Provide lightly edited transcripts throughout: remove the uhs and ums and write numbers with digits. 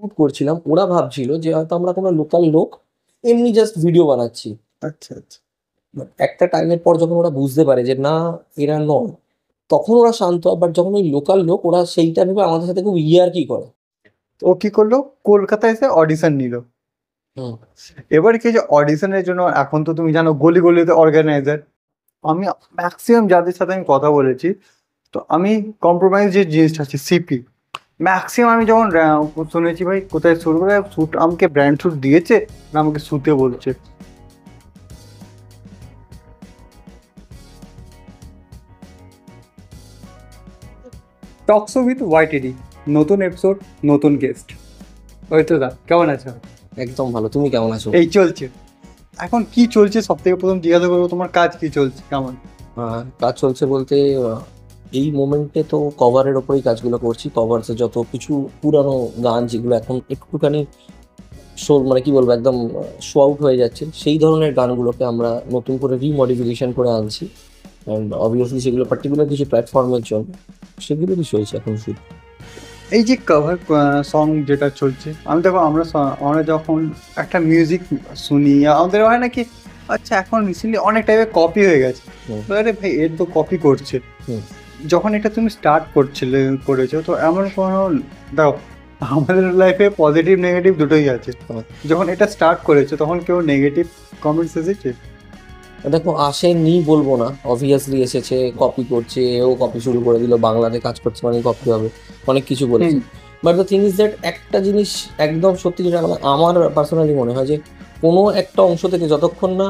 Shoot করছিলাম, ওরা ভাবছিল যে হয়তো আমরা কোনো লোকাল লোক এমনি জাস্ট ভিডিও বানাচ্ছি। আচ্ছা আচ্ছা। But একটা টাইমের পর যখন ওরা বুঝতে পারে যে না, এরা নয়, তখন ওরা শান্ত। আবার যখন ওই লোকাল লোক, ওরা সেইটা ভেবে আমাদের সাথে খুব ইয়ার্কি করে। তো ও কি করলো, কলকাতায় এসে অডিশন নিল। হুম। এবার কি যে অডিশনের জন্য এখন তো তুমি জানো গলি গলিতে অর্গানাইজার, আমি ম্যাক্সিমাম যাদের সাথে আমি কথা বলেছি, তো আমি কম্প্রোমাইজ যে জিনিসটা আছে সিপি, ম্যাক্সিমাম আমি যখন শুনেছি ভাই কোথায় শ্যুট করে, শ্যুট আমাকে ব্র্যান্ড শ্যুট দিয়েছে না আমাকে শুতে বলছে। টকশো উইথ ওয়াইটিডি, নতুন এপিসোড, নতুন গেস্ট। ওই তো দা, কেমন আছো? একদম ভালো। তুমি কেমন আছো? এই চলছে। এখন কি চলছে সব থেকে প্রথম জিজ্ঞাসা করবো, তোমার কাজ কি চলছে, কেমন? কাজ চলছে বলতে এই মোমেন্টে তো কভারের ওপরেই কাজগুলো করছি। কভার্সে যত কিছু পুরানো গান যেগুলো এখন একটুখানি মানে কি বলবো, একদম শো আউট হয়ে যাচ্ছে, সেই ধরনের গানগুলোকে আমরা নতুন করে রিমডিফিকেশন করে আনছি। অ্যান্ড অবভিয়াসলি সেগুলো পার্টিকুলার কিছু প্ল্যাটফর্মের জন্য, সেগুলোরই চলছে এখন শুধু। এই যে কভার সং যেটা চলছে, আমি দেখো আমরা যখন একটা মিউজিক শুনি আমাদের হয় নাকি, আচ্ছা এখন রিসেন্টলি অনেক টাইপের কপি হয়ে গেছে, হুম। তো আরে ভাই এর তো কপি করছে। হুম। যখন এটা তুমি স্টার্ট করেছো, তো এমন কোনো, দেখো আমাদের লাইফে পজিটিভ নেগেটিভ দুটোই আছে, হুম। যখন এটা স্টার্ট করেছো তখন কেউ নেগেটিভ কমেন্টস এসেছে? দেখো, আসেনি বলবো না, অবভিয়াসলি এসেছে। কপি করছে, এও কপি শুরু করে দিল, বাংলাতে কাজ করছে মানে কপি হবে, অনেক কিছু বলেছে। Hmm. But the thing is that একটা জিনিস একদম সত্যি, যেটা মানে আমার পার্সোনালি মনে হয় যে কোনো একটা অংশ থেকে যতক্ষণ না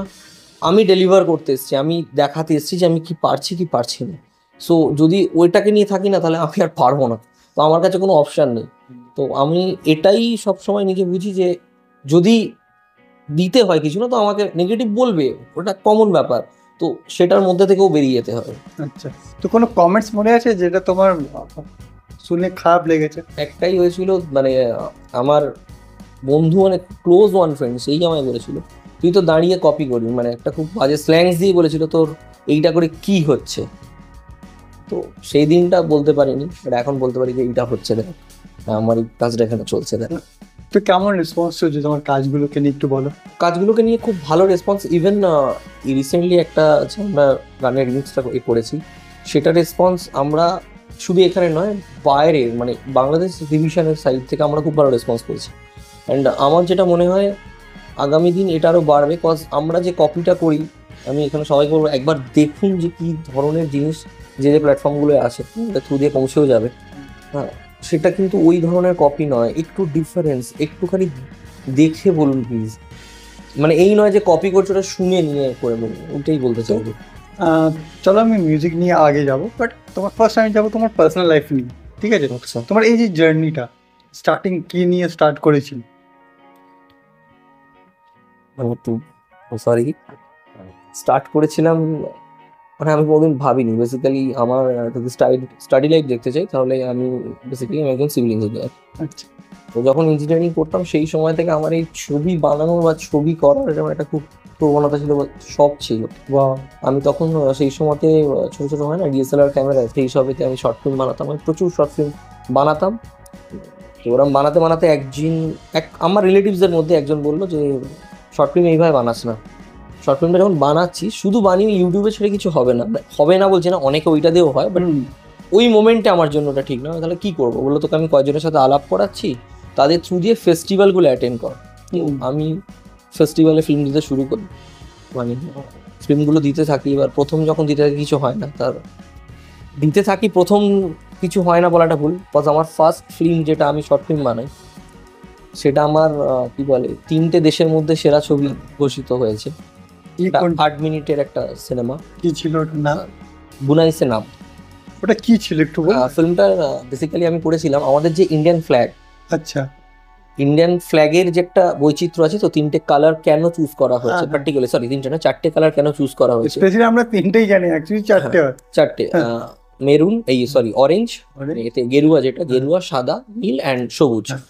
আমি ডেলিভার করতে এসেছি, আমি দেখাতে এসেছি যে আমি কি পারছি কি পারছি না, সো যদি ওইটাকে নিয়ে থাকি না, তাহলে আমি আর পারবো না। তো আমার কাছে কোনো অপশান নেই। তো আমি এটাই সবসময় নিজে বুঝি যে যদি দিতে হয় কিছু, না তো আমাকে নেগেটিভ বলবে, ওটা কমন ব্যাপার। তো সেটার মধ্যে থেকেও বেরিয়ে যেতে হবে। আচ্ছা, তো কোনো কমেন্টস মনে আছে যেটা তোমার শুনে খারাপ লেগেছে? একটাই হয়েছিল, মানে আমার বন্ধু, মানে ক্লোজ ওয়ান ফ্রেন্ড, সেই আমায় বলেছিল তুই তো দাঁড়িয়ে কপি করবি, মানে একটা খুব বাজে স্ল্যাংস দিয়ে বলেছিল, তোর এইটা করে কি হচ্ছে। তো সেই দিনটা বলতে পারিনি, বাট এখন বলতে পারি যে এইটা হচ্ছে, দেখ আমার এই কাজটা এখানে চলছে, দেখ। তো কেমন রেসপন্স হচ্ছে তোমার কাজগুলোকে নিয়ে, একটু বলো। কাজগুলোকে নিয়ে খুব ভালো রেসপন্স। ইভেন রিসেন্টলি একটা আছে, আমরা গানের রিমিক্সটা করেছি, সেটা রেসপন্স আমরা শুধু এখানে নয়, বাইরে মানে বাংলাদেশ ডিভিশনের সাইড থেকে আমরা খুব ভালো রেসপন্স করেছি। অ্যান্ড আমার যেটা মনে হয় আগামী দিন এটা আরও বাড়বে, কজ আমরা যে কপিটা করি, আমি এখানে সবাইকে বলবো একবার দেখুন যে কী ধরনের জিনিস যে যে প্ল্যাটফর্মগুলো আছে, থ্রু দিয়ে পৌঁছেও যাবে। হ্যাঁ, সেটা কিন্তু ওই ধরনের কপি নয়, একটু ডিফারেন্স, একটুখানি দেখে বলুন প্লিজ। মানে এই নয় যে কপি করছো, ওটা শুনে নিয়ে করে বলুন, ওইটাই বলতে চাইবো। চলো আমি মিউজিক নিয়ে আগে যাবো, বাট তোমার ফার্স্ট আমি যাবো তোমার পার্সোনাল লাইফ নিয়ে, ঠিক আছে? আচ্ছা। তোমার এই যে জার্নিটা স্টার্টিং কি নিয়ে স্টার্ট করেছিল? আমি একটু সরি, স্টার্ট করেছিলাম, মানে আমি কোনোদিন ভাবিনি বেসিক্যালি আমার যদি স্টাডি লাইফ দেখতে চাই, তাহলে আমি বেসিক্যালি আমি একজন সিভিল ইঞ্জিনিয়ার। আচ্ছা। তো যখন ইঞ্জিনিয়ারিং করতাম, সেই সময় থেকে আমার এই ছবি বানানো বা ছবি করার এরকম একটা খুব প্রবণতা ছিল বা শখ ছিল। বা আমি তখন সেই সময়তে ছোটো ছোটো হয় না ডিএসএলআর ক্যামেরা, সেই সবেতে আমি শর্ট ফিল্ম বানাতাম, আমি প্রচুর শর্ট ফিল্ম বানাতাম। তো ওরম বানাতে বানাতে আমার রিলেটিভসদের মধ্যে একজন বললো যে শর্ট ফিল্ম এইভাবে বানাস না। শর্ট ফিল্মটা যখন বানাচ্ছি, শুধু বানিয়ে ইউটিউবে ছেড়ে কিছু হবে না, হবে না বলছে না, অনেকে ওইটা দিয়েও হয়, বাট ওই মোমেন্টে আমার জন্য ওটা ঠিক না। তাহলে কী করবো বললো, তোকে আমি কয়েকজনের সাথে আলাপ করাচ্ছি, তাদের থ্রু দিয়ে ফেস্টিভ্যালগুলো অ্যাটেন্ড কর। আমি ফেস্টিভ্যালে ফিল্ম দিতে শুরু করি, মানে ফিল্মগুলো দিতে থাকি। এবার প্রথম যখন দিতে থাকি কিছু হয় না, তার দিতে থাকি প্রথম কিছু হয় না বলাটা ভুল, বিকজ আমার ফার্স্ট ফিল্ম যেটা আমি শর্ট ফিল্ম বানাই, সেটা আমার কি বলে 3টে দেশের মধ্যে সেরা ছবি ঘোষিত হয়েছে। 8 মিনিটের একটা সিনেমা, কি ছিল ওটার নাম? বুনাইসে নাম। ওটা কি ছিল একটু বল। ফিল্মটা বেসিক্যালি আমি করেছিলাম আমাদের যে ইন্ডিয়ান ফ্ল্যাগ, আচ্ছা। ইন্ডিয়ান ফ্ল্যাগের যে একটা বৈচিত্র্য আছে, তো 3টে কালার কেন চুজ করা হয়েছে, হ্যাঁ, হ্যাঁ। পার্টিকুলার 3টে না 4টে কালার কেন চুজ করা হয়েছে। স্পেশালি আমরা তিনটেই জানি, অ্যাকচুয়ালি চারটে হ্যাঁ, হয়। 4টে, হ্যাঁ। Maroon, orange, Orange? এতে গেরুয়া, যেটা গেরুয়া, সাদা, নীল অ্যান্ড সবুজ। হ্যাঁ।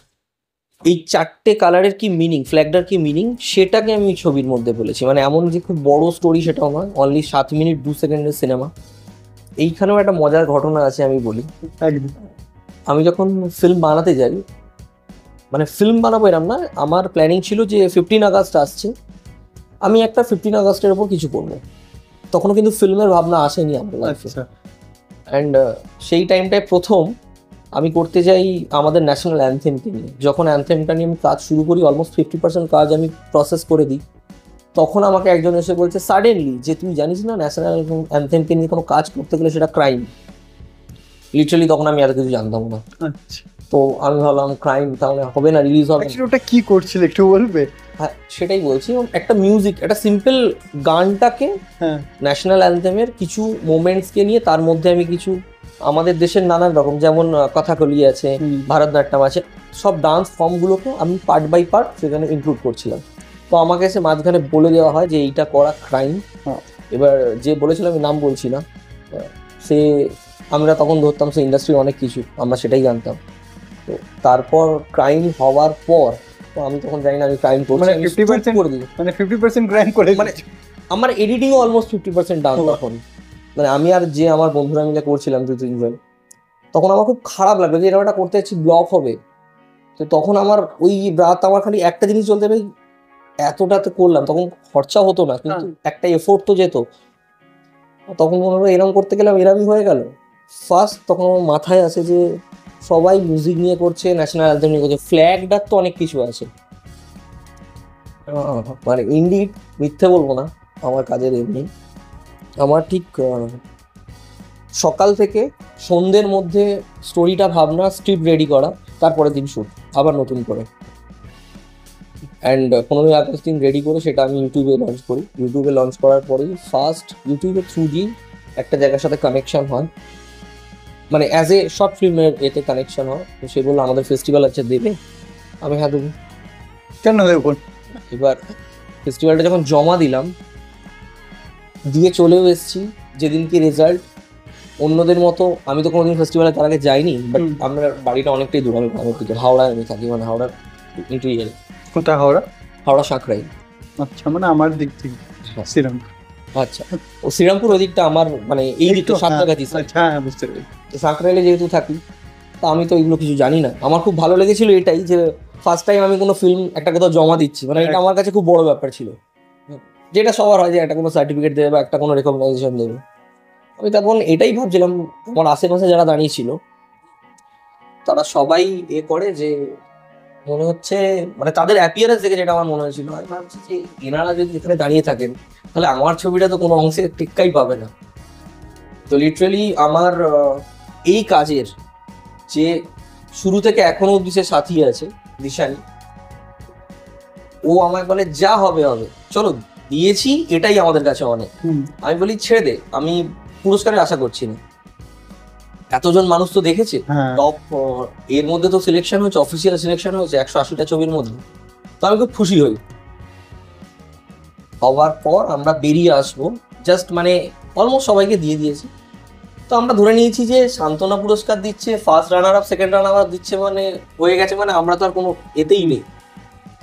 এই 4টে কালারের কি মিনিং, ফ্ল্যাগটার কি মিনিং, সেটাকে আমি ছবির মধ্যে বলেছি। মানে এমন যে খুব বড় স্টোরি সেটাও নয়, অনলি 7 মিনিট 2 সেকেন্ডের সিনেমা। এইখানেও একটা মজার ঘটনা আছে, আমি বলি। একদম। আমি যখন ফিল্ম বানাতে যাই, মানে ফিল্ম বানাবো এরম না, আমার প্ল্যানিং ছিল যে 15 আগস্ট আসছে, আমি একটা 15 আগস্টের ওপর কিছু করবো। তখনও কিন্তু ফিল্মের ভাবনা আসেনি আমার লাইফে। আচ্ছা অ্যান্ড সেই টাইমটায় প্রথম আমি করতে যাই আমাদের ন্যাশনাল অ্যানথেমকে নিয়ে। যখন অ্যানথেমটা নিয়ে আমি কাজ শুরু করি, অলমোস্ট 50% কাজ আমি প্রসেস করে দিই, তখন আমাকে একজন এসে বলছে সাডেনলি যে তুই জানিস না ন্যাশনাল অ্যানথেমকে নিয়ে কোনো কাজ করতে গেলে সেটা ক্রাইম। লিটারালি তখন আমি এত কিছু জানতাম না। আচ্ছা, তো আমি ভাবলাম ক্রাইম তাহলে হবে না, রিলিজ হবে না। অ্যাকচুয়ালি ওটা কি করছিল একটু বলবে? হ্যাঁ সেটাই বলছি, একটা মিউজিক, একটা সিম্পল গানটাকে হ্যাঁ ন্যাশনাল অ্যানথেমের কিছু মোমেন্টসকে নিয়ে তার মধ্যে আমি কিছু আমাদের দেশের নানান রকম, যেমন কথাকলি আছে, ভারতনাট্যম আছে, সব ডান্স ফর্মগুলোকে আমি পার্ট বাই পার্ট সেখানে ইনক্লুড করছিলাম। তো আমাকে এসে মাঝখানে বলে দেওয়া হয় যে এইটা করা ক্রাইম। এবার যে বলেছিল আমি নাম বলছি না, সে আমরা তখন ধরতাম সে ইন্ডাস্ট্রি অনেক কিছু, আমরা সেটাই জানতাম। তো তারপর ক্রাইম হওয়ার পর তো আমি তখন জানি না আমি ক্রাইম করছি, মানে আমি 50% চুপ করে দিই। মানে 50% ক্রাইম করে মানে আমার এডিটিংও অলমোস্ট 50% ডাউন তখন। মানে আমি আর যে আমার বন্ধুরা মিলে করছিলাম 2-3 জন, তখন আমার খুব খারাপ লাগলো যে এরকম একটা করতে যাচ্ছি ব্লক হবে। তো তখন আমার ওই রাত আমার খালি একটা জিনিস চলতে হবে, এতটা তো করলাম, তখন খরচা হতো না কিন্তু একটা এফোর্ট তো যেত। তখন মনে হলো এরম করতে গেলাম এরমই হয়ে গেল। ফার্স্ট তখন আমার মাথায় আসে যে সবাই মিউজিক নিয়ে করছে, ন্যাশনাল অ্যানথেম নিয়ে করছে, ফ্ল্যাগটার তো অনেক কিছু আছে। মানে ইন্ডিড মিথ্যে বলবো না, আমার কাজের এমনি আমার ঠিক সকাল থেকে সন্ধ্যের মধ্যে স্টোরিটা ভাবনা, স্ক্রিপ্ট রেডি করা, তারপরের দিন শ্যুট আবার নতুন করে। অ্যান্ড 15 আগস্ট দিন রেডি করে সেটা আমি ইউটিউবে লঞ্চ করি। ইউটিউবে লঞ্চ করার পরেই ফার্স্ট ইউটিউবের থ্রু দিয়েই একটা জায়গার সাথে কানেকশন হয়, মানে অ্যাজ এ শর্ট ফিল্মের এতে কানেকশন হয়। তো সে বললো আমাদের ফেস্টিভ্যাল আছে দেবে, আমি হ্যাঁ দেবো। কেন দেখুন, এবার ফেস্টিভ্যালটা যখন জমা দিলাম, দিয়ে চলেও এসেছি, যেদিনকে রেজাল্ট অন্যদের মতো আমি তো কোনোদিন ফেস্টিভ্যালে তার আগে যাইনি, বাট আমরা বাড়িটা অনেকটাই দূর, আমি গ্রামের দিকে হাওড়ায় আমি থাকি, মানে হাওড়ার একটু ইয়ে, কোথায় হাওড়া? হাওড়া সাঁকরাইল। আচ্ছা, মানে আমার দিক থেকে শ্রীরামপুর। আচ্ছা, ও শ্রীরামপুর ওই দিকটা আমার, মানে এই দিকটা সাঁতরাগাছি। আচ্ছা হ্যাঁ, বুঝতে পেরেছি। সাঁকরাইলে যেহেতু থাকি, তা আমি তো এগুলো কিছু জানি না। আমার খুব ভালো লেগেছিল এটাই যে ফার্স্ট টাইম আমি কোনো ফিল্ম একটা কোথাও জমা দিচ্ছি, মানে এটা আমার কাছে খুব বড় ব্যাপার ছিল। যেটা সবার হয় যে একটা কোনো সার্টিফিকেট দেবে বা একটা কোনো রেকগনাইজেশন দেবে, আমি তখন এটাই ভাবছিলাম। আমার আশেপাশে যারা দাঁড়িয়েছিল তারা সবাই এ করে যে মনে হচ্ছে, মানে তাদের অ্যাপিয়ারেন্স দেখে যেটা আমার মনে হয়েছিল, আমি ভাবছি যে এনারা যদি এখানে দাঁড়িয়ে থাকেন তাহলে আমার ছবিটা তো কোনো অংশে টিক্কাই পাবে না। তো লিটারেলি আমার এই কাজের যে শুরু থেকে এখনো অব্দি সে সাথী আছে দিশানি, ও আমায় বলে যা হবে হবে, চলো দিয়েছি এটাই আমাদের কাছে অনেক। আমি বলি ছেড়ে দে, আমি পুরস্কারের আশা করছি না, এতজন মানুষ তো দেখেছে, টপ এর মধ্যে তো সিলেকশন হয়েছে, অফিসিয়াল সিলেকশন হয়েছে 180টা ছবির মধ্যে। তো আমি খুব খুশি হই। হওয়ার পর আমরা বেরিয়ে আসবো, জাস্ট মানে অলমোস্ট সবাইকে দিয়ে দিয়েছি। তো আমরা ধরে নিয়েছি যে সান্ত্বনা পুরস্কার দিচ্ছে, first runner up second runner up দিচ্ছে, মানে হয়ে গেছে, মানে আমরা তো আর কোনো এতেই নেই।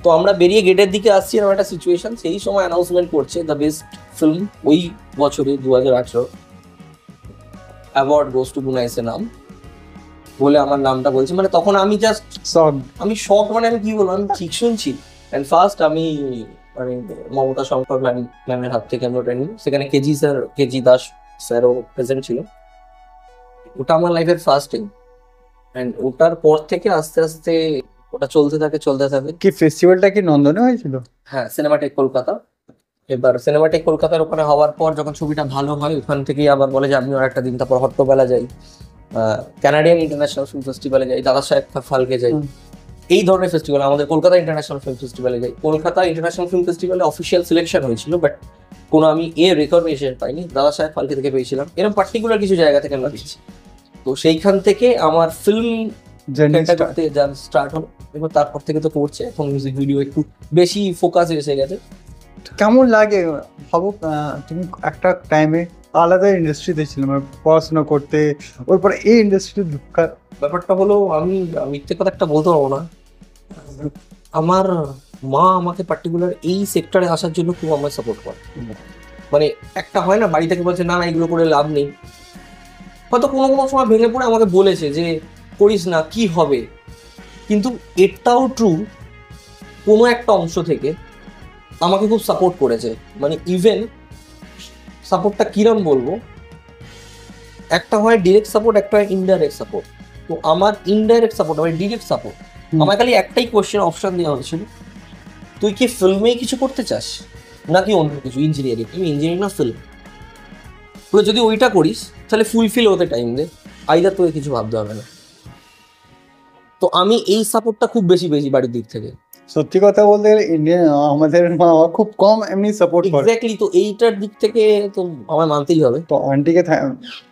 তো আমরা বেরিয়ে গেটের দিকে আসছি, এরকম একটা সিচুয়েশন। সেই সময় অ্যানাউন্সমেন্ট করছে দ্য বেস্ট ফিল্ম ওই বছরে 2018 অ্যাওয়ার্ড গোস টু বুনাইসে নাম বলে আমার নামটা বলছে। মানে তখন আমি জাস্ট আমি শক, মানে আমি কি বলবো, আমি ঠিক শুনছি। অ্যান্ড ফার্স্ট আমি মানে মমতা শঙ্কর ম্যামের হাত থেকে আমরা ট্রেনিং, সেখানে কেজি দাস স্যারও প্রেজেন্ট ছিল। ওটা আমার লাইফের ফার্স্ট টাইম। অ্যান্ড ওটার পর থেকে আস্তে আস্তে ওটা চলতে থাকে। কি ফেস্টিভ্যালটা কি নন্দনে হয়েছিল? হ্যাঁ, সিনেমাটেক কলকাতা। এবার সিনেমাটেক কলকাতার ওখানে হওয়ার পর যখন ছবিটা ভালো হয়, ওখান থেকেই আবার বলে যে আমি আর একটা দিন তারপর হট্টবেলা যাই, কানাডিয়ান ইন্টারন্যাশনাল ফিল্ম ফেস্টিভ্যালে যাই, দাদা সাহেব ফালকে যাই, এই ধরনের ফেস্টিভ্যাল। আমাদের কলকাতা ইন্টারন্যাশনাল ফিল্ম ফেস্টিভ্যালে যাই। কলকাতা ইন্টারন্যাশনাল ফিল্ম ফেস্টিভ্যালে অফিসিয়াল সিলেকশন হয়েছিল, বাট কোনো আমি রেকগনিশন পাইনি, দাদা সাহেব ফালকে থেকে পেয়েছিলাম। এরকম পার্টিকুলার কিছু জায়গা থেকে আমি পেয়েছি। তো সেইখান থেকে আমার ফিল্ম করতে স্টার্ট হলো। এবার তারপর থেকে তো করছে, এখন মিউজিক ভিডিও একটু বেশি ফোকাসে এসে গেছে। কেমন লাগে ভাবো, তুমি একটা টাইমে আলাদা ইন্ডাস্ট্রিতে ছিল, মানে পড়াশোনা করতে, ওর পরে এই ইন্ডাস্ট্রিতে ঢুকার ব্যাপারটা হলো, আমি মিথ্যে কথা একটা বলতে পারবো না, আমার মা আমাকে পার্টিকুলার এই সেক্টরে আসার জন্য খুব আমায় সাপোর্ট করে। মানে একটা হয় না, বাড়ি থেকে বলছে না না এগুলো করে লাভ নেই, হয়তো কোনো কোনো সময় ভেঙে পড়ে আমাকে বলেছে যে করিস না কি হবে, কিন্তু এটাও ট্রু, কোনো একটা অংশ থেকে আমাকে খুব সাপোর্ট করেছে। মানে ইভেন সাপোর্টটা কিরম বলবো, একটা হয় ডিরেক্ট সাপোর্ট, একটা হয় ইনডাইরেক্ট সাপোর্ট। তো আমার ইনডাইরেক্ট সাপোর্ট, আমার ডিরেক্ট সাপোর্ট, আমার খালি একটাই কোয়েশ্চেন অপশন দেওয়া হয়েছিল, তুই কি ফিল্মেই কিছু করতে চাস নাকি অন্য কিছু, ইঞ্জিনিয়ারিং? আমি ইঞ্জিনিয়ারিং না ফিল্ম, তুই যদি ওইটা করিস তাহলে ফুলফিল হতে টাইম দে, আইদার তোকে কিছু ভাবতে হবে না। তো আমি এই সাপোর্টটা খুব বেশি বেশি বাড়ির দিক থেকে। সত্যি কথা বলতে গেলে ইন্ডিয়ান আমাদের মা বাবা খুব কম এমনি সাপোর্ট করে। এক্স্যাক্টলি, তো এইটার দিক থেকে তো আমার মানতেই হবে। তো আন্টিকে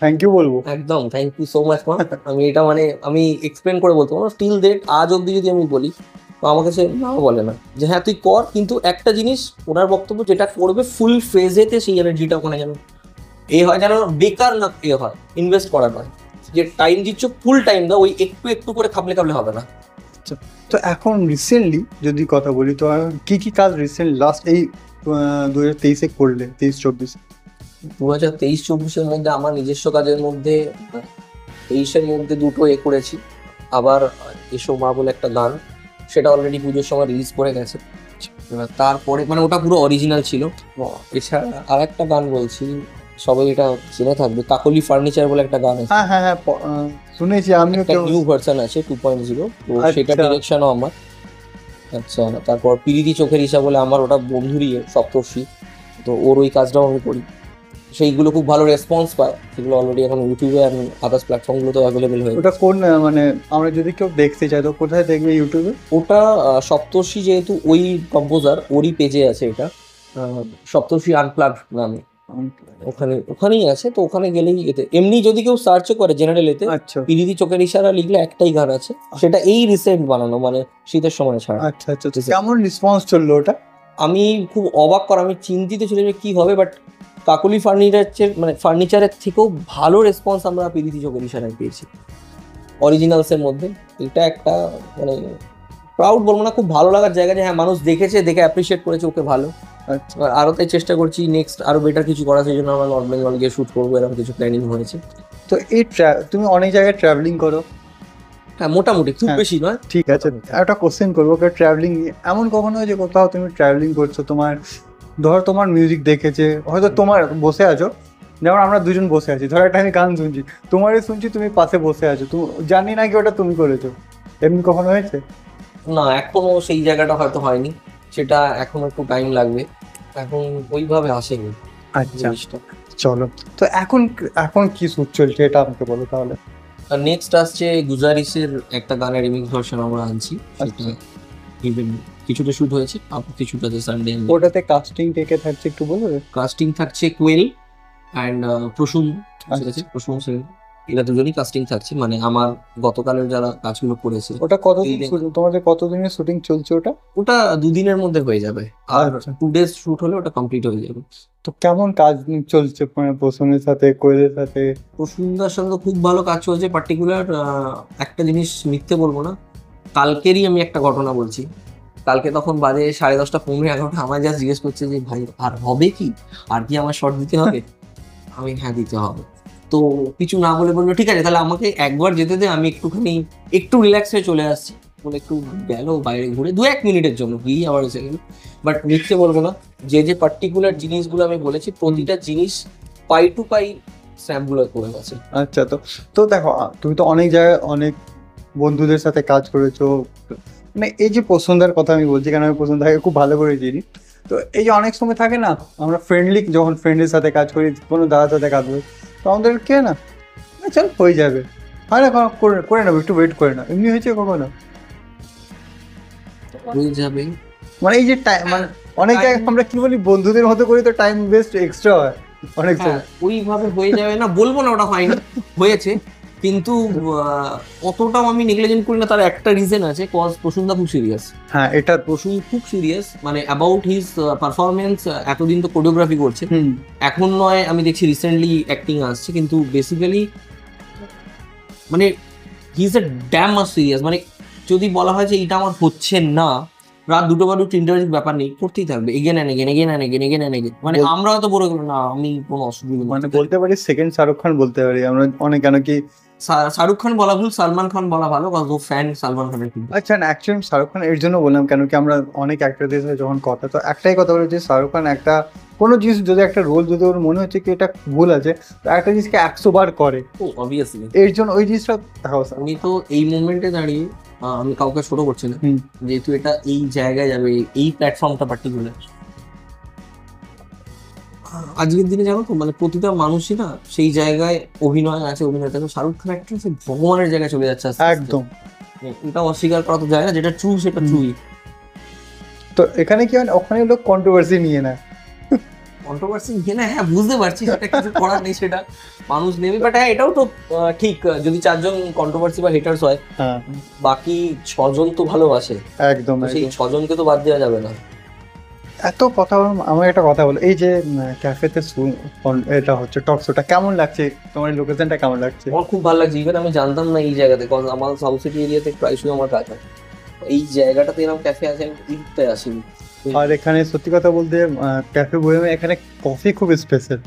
থ্যাংক ইউ বলবো। একদম থ্যাংক ইউ সো মাচ মা। আমি এটা মানে আমি এক্সপ্লেন করে বলতে পারবো, স্টিল ডেট আজ অব্দি যদি আমি বলি তো আমাকে সে না বলে না যে হ্যাঁ তুই কর, কিন্তু একটা জিনিস ওনার বক্তব্য, যেটা করবে ফুল ফেজেতে সেই এনার্জিটা ওখানে যেন এ হয়, যেন বেকার না এ হয়, ইনভেস্ট করা নয়, যে টাইম দিচ্ছ ফুল টাইম দাও, ওই একটু একটু করে খাবলে খাবলে হবে না। তো এখন রিসেন্টলি যদি কথা বলি তো কি কি কাজ রিসেন্ট লাস্ট এই 2023-এ করলে, 23-24? 2023-24-এর মধ্যে আমার নিজস্ব কাজের মধ্যে 23-এর মধ্যে দুটো করেছি। আবার এসো মা বলে একটা গান, সেটা অলরেডি পুজোর সময় রিলিজ করে গেছে। এবার তারপরে মানে ওটা পুরো অরিজিনাল ছিল। এছাড়া আর একটা গান বলছি, সবাই এটা চিনে থাকবে, কাকলি ফার্নিচার বলে একটা গান আছে। হ্যাঁ হ্যাঁ হ্যাঁ, শুনেছি আমিও। একটা নিউ ভার্সন আছে 2.0, তো সেটা ডিরেকশনও আমার। আচ্ছা, তারপর পিরিতি চোখের ইচ্ছা বলে আমার ওটা বন্ধুরই সপ্তর্ষি, তো ওর ওই কাজটাও আমি করি। সেইগুলো খুব ভালো রেসপন্স পায়, সেগুলো অলরেডি এখন ইউটিউবে আর আদার্স প্ল্যাটফর্মগুলোতেও অ্যাভেলেবেল হয়ে। ওটা কোন মানে আমরা যদি কেউ দেখতে চাই তো কোথায় দেখবে ইউটিউবে? ওটা সপ্তর্ষি, যেহেতু ওই কম্পোজার ওরই পেজে আছে এটা, সপ্তর্ষি আনপ্লাগ নামে, ওখানেই আছে। তো ওখানে গেলেই এতে এমনি যদি কেউ সার্চও করে জেনারেল এতে, আচ্ছা পিরিতি চোখের ইশারা লিখলে একটাই গান আছে, সেটা এই রিসেন্ট বানানো, মানে শীতের সময় ছাড়া। আচ্ছা আচ্ছা, কেমন রেসপন্স চললো ওটা? আমি খুব অবাক করা, আমি চিন্তিত ছিলাম যে কি হবে, বাট কাকলি ফার্নিচারের মানে ফার্নিচারের থেকেও ভালো রেসপন্স আমরা পিরিতি চোখের ইশারায় পেয়েছি অরিজিনালসের মধ্যে। এটা একটা মানে প্রাউড বলবো না, খুব ভালো লাগার জায়গা যে হ্যাঁ মানুষ দেখেছে, দেখে অ্যাপ্রিসিয়েট করেছে, ওকে ভালো। আচ্ছা, আরও তাই চেষ্টা করছি নেক্সট আরও বেটার কিছু করার, সেই জন্য আমরা নর্থ বেঙ্গল গিয়ে শ্যুট করবো, এরকম কিছু প্ল্যানিং হয়েছে। তো এই তুমি অনেক জায়গায় ট্রাভেলিং করো। হ্যাঁ মোটামুটি, খুব হ্যাঁ, বেশি নয়। ঠিক আছে, একটা কোশ্চেন করবো, ট্রাভেলিং এমন কখনো হয় যে কোথাও তুমি ট্রাভেলিং করছো, ধরো তোমার মিউজিক দেখেছে, হয়তো তোমার বসে আছো, যেমন আমরা দুজন বসে আছি, ধরো একটা আমি গান শুনছি, তোমারই শুনছি, তুমি পাশে বসে আছো, তুমি জানি না কি ওটা তুমি করেছো, এমনি কখনো হয়েছে? না, এখনো সেই জায়গাটা হয়তো হয়নি, সেটা এখনো একটু টাইম লাগবে, এখন ওইভাবে আসেনি আচ্ছা জিনিসটা। চলো, তো এখন এখন কি শুট চলছে এটা আমাকে বলো তাহলে। আর নেক্সট আসছে গুজারিসের একটা গানের রিমিক্স ভার্সন আমরা আনছি, সেটা ইভেন কিছুটা শুট হয়েছে, আবার কিছুটা সানডে। ওটাতে কাস্টিং কে কে থাকছে একটু বলবে? কাস্টিং থাকছে কোয়েল অ্যান্ড প্রসূন, ঠিক আছে, প্রসূন সেন, এরা দুজনই কাস্টিং থাকছে, মানে আমার গতকালের যারা কাজগুলো করেছে। ওটা কতদিন তোমাদের কতদিনের শুটিং চলছে ওটা? ওটা 2 দিনের মধ্যে হয়ে যাবে, আর আচ্ছা। 2 days শুট হলে ওটা কমপ্লিট হয়ে যাবে। তো কেমন কাজ চলছে মানে প্রসূনের সাথে, কোয়েলের সাথে? প্রসূনদার সঙ্গে তো খুব ভালো কাজ চলছে। পার্টিকুলার একটা জিনিস মিথ্যে বলবো না, কালকেরই আমি একটা ঘটনা বলছি। কালকে তখন বাজে 10:30, 11:15 আমায় যা জিজ্ঞেস করছে যে ভাই আর হবে কি, আর কি আমার শর্ট দিতে হবে? আমি হ্যাঁ দিতে হবে। তো কিছু না বলে বললো ঠিক আছে তাহলে আমাকে একবার যেতে দে, আমি একটু রিল্যাক্স হয়ে চলে আসছি বলে একটু গেল বাইরে ঘুরে 2-1 মিনিটের জন্য, গিয়ে আবার এসে গেল। বাট মিথ্যে বলবো না, যে পার্টিকুলার জিনিসগুলো আমি বলেছি প্রতিটা জিনিস পাই টু পাই স্ট্যাম্পগুলো করে গেছে। আচ্ছা, তো তো দেখো তুমি তো অনেক জায়গায় অনেক বন্ধুদের সাথে কাজ করেছো, মানে এই যে প্রসন্দার কথা আমি বলছি কারণ আমি প্রসন্দাকে খুব ভালো করে চিনি। তো এই যে অনেক সময় থাকে না আমরা ফ্রেন্ডলি, যখন ফ্রেন্ডের সাথে কাজ করি, কোনো দাদার সাথে কাজ করি, তো আমাদের কে না চল হয়ে যাবে, হয় না করে নেবো, একটু ওয়েট করে না, এমনি হয়েছে কখনো? হয়ে যাবে মানে এই যে টাইম, মানে অনেক জায়গায় আমরা কি বলি বন্ধুদের মতো করি, তো টাইম ওয়েস্ট এক্সট্রা হয় অনেক সময়। ওইভাবে হয়ে যাবে না বলবো না, ওটা হয়নি, হয়েছে, কিন্তু অতটাও আমি নেগলিজেন্ট করি না। তার একটা রিজন আছে, কজ প্রসূনদা খুব সিরিয়াস। হ্যাঁ, এটা প্রসূন খুব সিরিয়াস, মানে অ্যাবাউট হিজ পারফরমেন্স। এতদিন তো কোরিওগ্রাফি করছে, এখন নয় আমি দেখছি রিসেন্টলি অ্যাক্টিং আসছে, কিন্তু বেসিক্যালি মানে he is a damn much serious. মানে যদি বলা হয় যে এটা আমার হচ্ছে না, রাত 2টো বা 3টের ব্যাপার নেই, করতেই থাকবে again and again, again and again, again and again. মানে আমরা হয়তো বলে গেলো না আমি কোনো অসুবিধা, মানে বলতে পারি সেকেন্ড শাহরুখ খান বলতে পারি আমরা অনেক, কেন কি শাহরুখ খান বলা ভুল, সালমান খান বলা ভালো, কারণ ও ফ্যান সালমান খানের কিন্তু। আচ্ছা না, অ্যাকচুয়ালি শাহরুখ খান এর জন্য বললাম কেন কি আমরা অনেক অ্যাক্টরদের সাথে যখন কথা, তো একটাই কথা বলে যে শাহরুখ খান একটা কোনো জিনিস যদি একটা রোল যদি ওর মনে হচ্ছে কি এটা ভুল আছে, তো একটা জিনিসকে 100 বার করে, ও অবভিয়াসলি এর জন্য ওই জিনিসটা দেখাও স্যার। উনি তো এই মুভমেন্টে দাঁড়িয়ে, আমি কাউকে ছোট করছি না, হুম। যেহেতু এটা এই জায়গায় যাবে, এই প্ল্যাটফর্মটা পার্টিকুলার, আজকের দিনে জানো তো মানে প্রতিটা মানুষই না সেই জায়গায় অভিনয় আছে, অভিনেতা আছে। শাহরুখ খান একটা সে ভগবানের জায়গায় চলে যাচ্ছে আস্তে আস্তে। একদম। এটা অস্বীকার করা তো যায় না, যেটা ট্রু সেটা ট্রুই। তো এখানে কি হয়, ওখানে লোক কন্ট্রোভার্সি নিয়ে নেয়, কন্ট্রোভার্সি নিয়ে না, হ্যাঁ বুঝতে পারছি, সেটা কিছু করার নেই, সেটা মানুষ নেবে। বাট হ্যাঁ এটাও তো ঠিক, যদি 4 জন কন্ট্রোভার্সি বা হেটার্স হয়, হ্যাঁ বাকি 6 জন তো ভালোবাসে, একদম তো সেই একদম। 6 জনকে তো বাদ দেওয়া যাবে না। এত কথা আমার একটা কথা বলো, এই যে ক্যাফেতে এটা হচ্ছে টক শোটা কেমন লাগছে, তোমার লোকেশনটা কেমন লাগছে? আমার খুব ভালো লাগছে, ইভেন আমি জানতাম না এই জায়গাতে, কারণ আমার সাউথ সিটি এরিয়াতে প্রায়শই আমার কাজ হয়, এই জায়গাটাতে এরকম ক্যাফে আছে আমি ঘুরতে আসিনি। আর এখানে সত্যি কথা বলতে ক্যাফে বইমে এখানে কফি খুব স্পেশাল,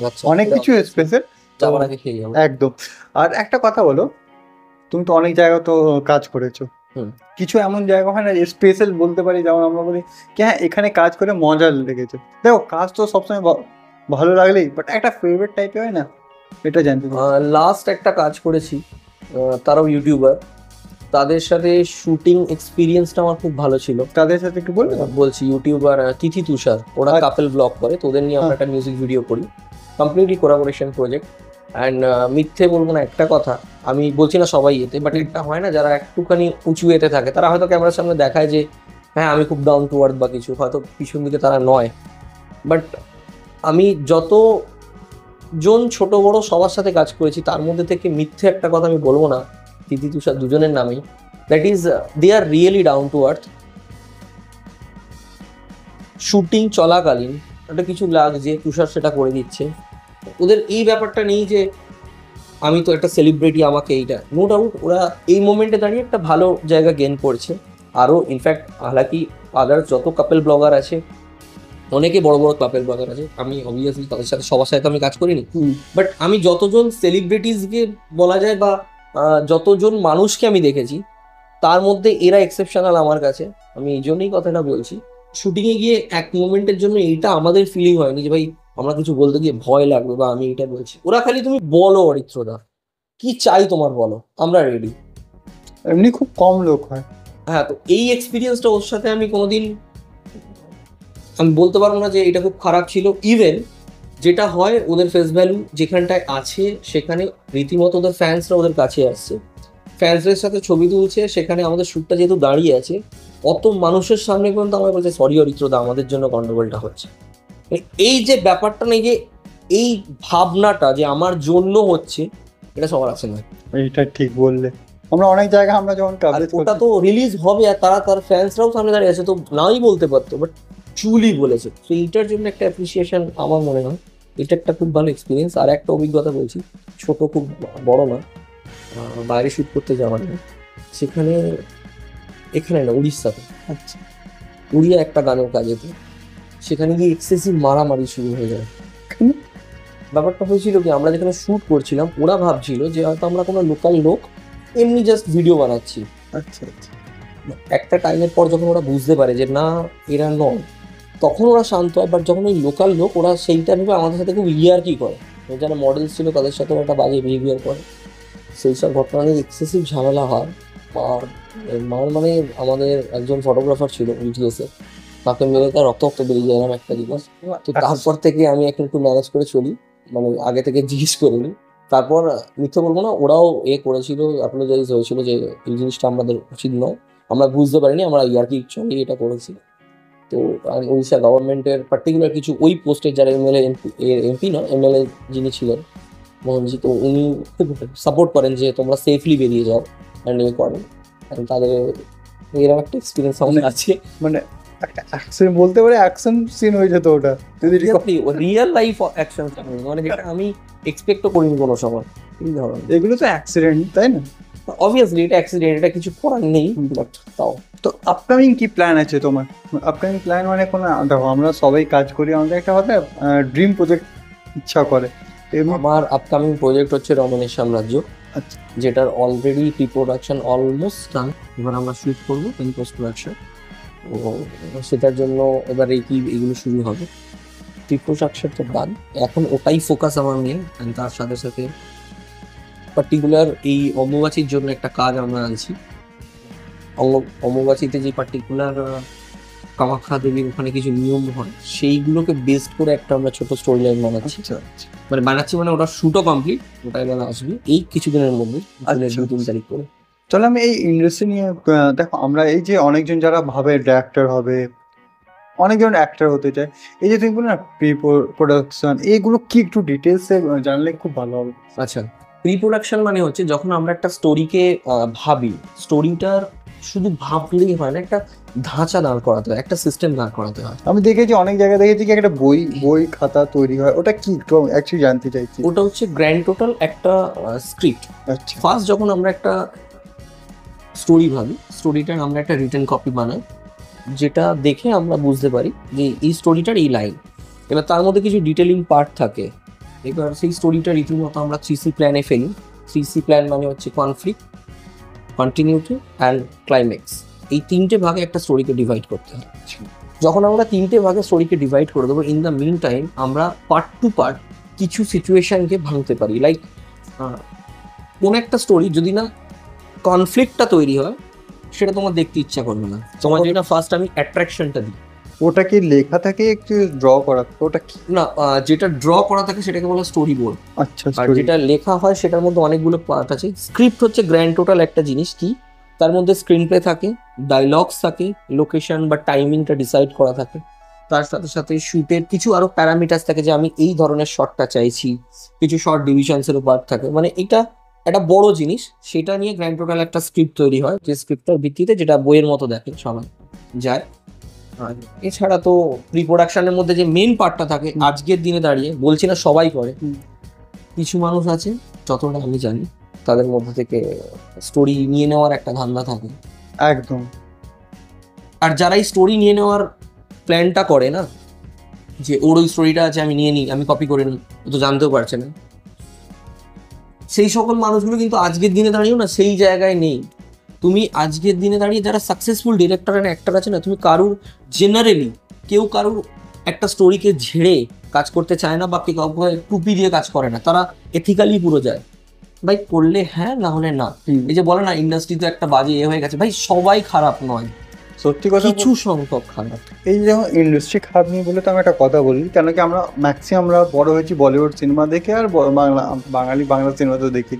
আচ্ছা, অনেক কিছু স্পেশাল যাবার আগে খেয়ে যাবো। একদম। আর একটা কথা বলো, তুমি তো অনেক জায়গা তো কাজ করেছো, হুম। কিছু এমন জায়গা হয় না স্পেশাল বলতে পারি, যেমন আমরা বলি কি হ্যাঁ এখানে কাজ করে মজা লেগেছে? দেখো কাজ তো সবসময় ভালো লাগলেই, বাট একটা ফেভারিট টাইপের হয় না, এটা জানতে চাই। লাস্ট একটা কাজ করেছি, তারাও ইউটিউবার, তাদের সাথে শুটিং এক্সপিরিয়েন্সটা আমার খুব ভালো ছিল। তাদের সাথে একটু বলবে? বলছি, ইউটিউবার তিথি তুষার, ওরা আচ্ছা। কাপল ব্লগ করে, তো ওদের নিয়ে আমরা একটা মিউজিক ভিডিও করি, কমপ্লিটলি কোলাবোরেশন প্রজেক্ট। অ্যান্ড মিথ্যে বলবো না একটা কথা, আমি বলছি না সবাই এতে, বাট একটা হয় না যারা একটুখানি উঁচু এতে থাকে, তারা হয়তো ক্যামেরার সামনে দেখায় যে হ্যাঁ আমি খুব ডাউন টু আর্থ বা কিছু, হয়তো পিছন দিকে তারা নয়। বাট আমি যত জন ছোট বড় সবার সাথে কাজ করেছি, তার মধ্যে থেকে মিথ্যে একটা কথা আমি বলবো না, তিথি তুষার দুজনের নামেই, that is they are really down to earth. Shooting চলাকালীন একটা কিছু লাগছে, তুষার সেটা করে দিচ্ছে, ওদের এই ব্যাপারটা নেই যে আমি তো একটা সেলিব্রিটি, আমাকে এইটা, নো ডাউট ওরা এই মোমেন্টে দাঁড়িয়ে একটা ভালো জায়গা গেইন করছে। আরও ইনফ্যাক্ট হালাকি আদার্স যত কাপেল ব্লগার আছে, অনেকে বড় বড় কাপেল ব্লগার আছে, আমি অবভিয়াসলি তাদের সাথে সবার সাথে তো আমি কাজ করিনি, বাট আমি যতজন সেলিব্রিটিসকে বলা যায় বা যতজন মানুষকে আমি দেখেছি, তার মধ্যে এরা এক্সেপশনাল আমার কাছে। আমি এই জন্যই কথাটা বলছি, শুটিংয়ে গিয়ে এক মোমেন্টের জন্য এইটা আমাদের ফিলিং হয়নি যে ভাই আমরা কিছু বলতে গিয়ে ভয় লাগবে বা আমি এটা বলছি। ওরা খালি তুমি বলো অরিত্রদা কি চাই তোমার বলো, আমরা রেডি। এমনি খুব কম লোক হয়। হ্যাঁ, তো এই এক্সপিরিয়েন্সটা ওর সাথে আমি কোনোদিন, আমি বলতে পারবো না যে এটা খুব খারাপ ছিল। ইভেন যেটা হয়, ওদের ফেস ভ্যালু যেখানটায় আছে সেখানে রীতিমতো ওদের ফ্যান্সরা ওদের কাছে আসছে, ফ্যান্সদের সাথে ছবি তুলছে, সেখানে আমাদের শ্যুটটা যেহেতু দাঁড়িয়ে আছে, অত মানুষের সামনে পর্যন্ত আমার বলছে সরি অরিত্রদা আমাদের জন্য গন্ডগোলটা হচ্ছে। এই যে ব্যাপারটা নেই, যে এই ভাবনাটা যে আমার জন্য হচ্ছে, এটা সবার আছে না। এটা ঠিক বললে, আমরা অনেক জায়গায় আমরা যখন আর কাভারেজ ওটা তো রিলিজ হবে, আর তার ফ্যান্সরাও সামনে দাঁড়িয়ে আছে, তো নাই বলতে পারতো, বাট ট্রুলি বলেছে। তো এইটার জন্য একটা অ্যাপ্রিসিয়েশন আমার মনে হয়, এটা একটা খুব ভালো এক্সপিরিয়েন্স। আর একটা অভিজ্ঞতা বলছি, ছোট খুব বড় না, বাইরে শুট করতে যাওয়া নেই, সেখানে এখানে না উড়িষ্যাতে, আচ্ছা উড়িয়া একটা গানের কাজেতে, সেখানে গিয়ে এক্সেসিভ মারামারি শুরু হয়ে যায়। ব্যাপারটা হয়েছিল কি, আমরা যেখানে শ্যুট করছিলাম, ওরা ভাবছিল যে হয়তো আমরা কোনো লোকাল লোক এমনি জাস্ট ভিডিও বানাচ্ছি। আচ্ছা আচ্ছা। একটা টাইমের পর যখন ওরা বুঝতে পারে যে না এরা নয়, তখন ওরা শান্ত হয়। বাট যখন ওই লোকাল লোক, ওরা সেইটা ভেবে আমাদের সাথে খুব ইয়ার্কি করে, যারা মডেলস ছিল তাদের সাথে একটা বাজে বিহেভিয়ার করে, সেই সব ঘটনা নিয়ে এক্সেসিভ ঝামেলা হয়। আর মানে আমাদের একজন ফটোগ্রাফার ছিল ভিডিওসে, তাকে মেরে তার রক্ত বেরিয়ে যায় এরকম একটা জিনিস। তো তারপর থেকে আমি এখন একটু ম্যানেজ করে চলি, মানে আগে থেকে জিজ্ঞেস করিনি। তারপর মিথ্যে বলবো না, ওরাও করেছিল, অ্যাপোলোজাইজ হয়েছিল যে এই জিনিসটা আমাদের উচিত নয়, আমরা বুঝতে পারিনি, আমরা ইয়ার্কি সঙ্গে এটা করেছি। তো উড়িষ্যা গভর্নমেন্টের পার্টিকুলার কিছু ওই পোস্টের যারা এমপি না এমএলএ যিনি ছিলেন মোহনজি, তো উনি খুব সাপোর্ট করেন যে তোমরা সেফলি বেরিয়ে যাও, অ্যান্ড করেন। তাদের এরকম একটা এক্সপিরিয়েন্স আমাদের আছে, মানে একটা অ্যাকশন বলতে পারে, অ্যাকশন সিন হয়ে যেত ওটা যদি রিয়েল লাইফ অ্যাকশন, মানে যেটা আমি এক্সপেক্টও করিনি কোনো সময় এই ধরনের। এগুলো তো অ্যাক্সিডেন্ট তাই না? অবভিয়াসলি এটা অ্যাক্সিডেন্ট, এটা কিছু করার নেই, বাট তাও। তো আপকামিং কি প্ল্যান আছে তোমার? আপকামিং প্ল্যান মানে কোনো, দেখো আমরা সবাই কাজ করি, আমাদের একটা কথা ড্রিম প্রজেক্ট ইচ্ছা করে। আমার আপকামিং প্রজেক্ট হচ্ছে রমণের সাম্রাজ্য, আচ্ছা যেটার already pre production almost done. এবার আমরা শুট করবো ইন পোস্ট প্রোডাকশন। তো সেটার জন্য এবার এগুলো শুরু হবে। প্রি প্রোডাকশন তো ডান, এখন ওটাই ফোকাস আমার মেন। তার সাথে সাথে পার্টিকুলার এই অম্বুবাচীর জন্য একটা কাজ আমরা আনছি। অম্বুবাচীতে যে পার্টিকুলার কামাখ্যা দেবীর ওখানে কিছু নিয়ম হয়, সেইগুলোকে বেস্ট করে একটা আমরা ছোট স্টোরি লাইন বানাচ্ছি। বানাচ্ছি মানে ওটা শুটও কমপ্লিট, ওটা এবার আসবে এই কিছুদিনের মধ্যে, 2-3 তারিখ করে। তাহলে আমি এই ইন্ডাস্ট্রি নিয়ে দেখো, আমরা এই যে অনেকজন যারা ভাবে ডাইরেক্টর হবে, অনেকজন অ্যাক্টর হতে চায়, এই যে তুমি বলো না প্রি প্রোডাকশন, এইগুলো কি একটু ডিটেলসে জানলে খুব ভালো হবে। আচ্ছা, প্রি প্রোডাকশন মানে হচ্ছে যখন আমরা একটা স্টোরিকে ভাবি, স্টোরিটার শুধু ভাবলেই হয় না, একটা ধাঁচা দাঁড় করাতে হয়, একটা সিস্টেম দাঁড় করাতে হয়। আমি দেখেছি অনেক জায়গায় দেখেছি কি একটা বই খাতা তৈরি হয়, ওটা কি একটু অ্যাকচুয়ালি জানতে চাইছি। ওটা হচ্ছে গ্র্যান্ড টোটাল একটা স্ক্রিপ্ট। আচ্ছা ফার্স্ট যখন আমরা একটা স্টোরি ভাবি, স্টোরিটার আমরা একটা রিটেন কপি বানাই, যেটা দেখে আমরা বুঝতে পারি যে এই স্টোরিটার এই লাইন। এবার তার মধ্যে কিছু ডিটেলিং পার্ট থাকে। এবার সেই স্টোরিটা রীতিমতো আমরা 3C প্ল্যানে ফেলি। 3C প্ল্যান মানে হচ্ছে কনফ্লিক্ট, কন্টিনিউটি অ্যান্ড ক্লাইম্যাক্স। এই 3টে ভাগে একটা স্টোরিকে ডিভাইড করতে হয়। যখন আমরা 3টে ভাগে স্টোরিকে ডিভাইড করে দেবো, ইন দ্য মিন টাইম আমরা পার্ট টু পার্ট কিছু সিচুয়েশনকে ভাঙতে পারি। লাইক কোন একটা স্টোরি যদি না কনফ্লিক্টটা তৈরি হয়, সেটা তোমার দেখতে ইচ্ছা করবে না। তোমার যদি না ফার্স্ট আমি অ্যাট্রাকশনটা দিই। ওটা কি লেখা থাকে একটু ড্র করা, ওটা কি? না, যেটা ড্র করা থাকে সেটাকে বলে স্টোরি বোর্ড। আচ্ছা, আর যেটা লেখা হয় সেটার মধ্যে অনেকগুলো পার্ট আছে। স্ক্রিপ্ট হচ্ছে গ্র্যান্ড টোটাল একটা জিনিস, কি তার মধ্যে স্ক্রিন প্লে থাকে, ডায়লগস থাকে, লোকেশন বা টাইমিংটা ডিসাইড করা থাকে। তার সাথে সাথে শুটের কিছু আরো প্যারামিটার্স থাকে, যে আমি এই ধরনের শটটা চাইছি, কিছু শর্ট ডিভিশনসেরও পার্ট থাকে। মানে এটা একটা বড় জিনিস, সেটা নিয়ে গ্র্যান্ড টোটাল একটা স্ক্রিপ্ট তৈরি হয়, যে স্ক্রিপ্টটার ভিত্তিতে যেটা বইয়ের মতো দেখে সবাই যায়। আর এছাড়া তো প্রি প্রোডাকশনের মধ্যে যে মেন পার্টটা থাকে, আজকের দিনে দাঁড়িয়ে বলছি না সবাই করে, কিছু মানুষ আছে যতটা আমি জানি তাদের মধ্যে থেকে স্টোরি নিয়ে নেওয়ার একটা ধান্দা থাকে একদম। আর যারা এই স্টোরি নিয়ে নেওয়ার প্ল্যানটা করে না, যে ওর ওই স্টোরিটা আছে আমি নিয়ে নিই, আমি কপি করে নিই, ও তো জানতেও পারছে না, সেই সকল মানুষগুলো কিন্তু আজকের দিনে দাঁড়িয়েও না সেই জায়গায় নেই। তুমি আজকের দিনে দাঁড়িয়ে যারা সাকসেসফুল ডিরেক্টর অ্যান্ড অ্যাক্টর আছে না, তুমি কারুর জেনারেলি কেউ কারুর একটা স্টোরিকে ঝেড়ে কাজ করতে চায় না, বা কেউ কাউকে টুপি দিয়ে কাজ করে না, তারা এথিক্যালি পুরো যায়। ভাই করলে হ্যাঁ, না হলে না। এই যে বলে না ইন্ডাস্ট্রি তো একটা বাজে হয়ে গেছে, ভাই সবাই খারাপ নয়, সত্যি কথা কিছু সংখ্যক খারাপ। এই যেমন ইন্ডাস্ট্রি খারাপ নিয়ে বলে তো আমি একটা কথা বলি, কেন কি আমরা ম্যাক্সিমাম আমরা বড় হয়েছি বলিউড সিনেমা দেখে, আর বাংলা সিনেমা তো দেখি।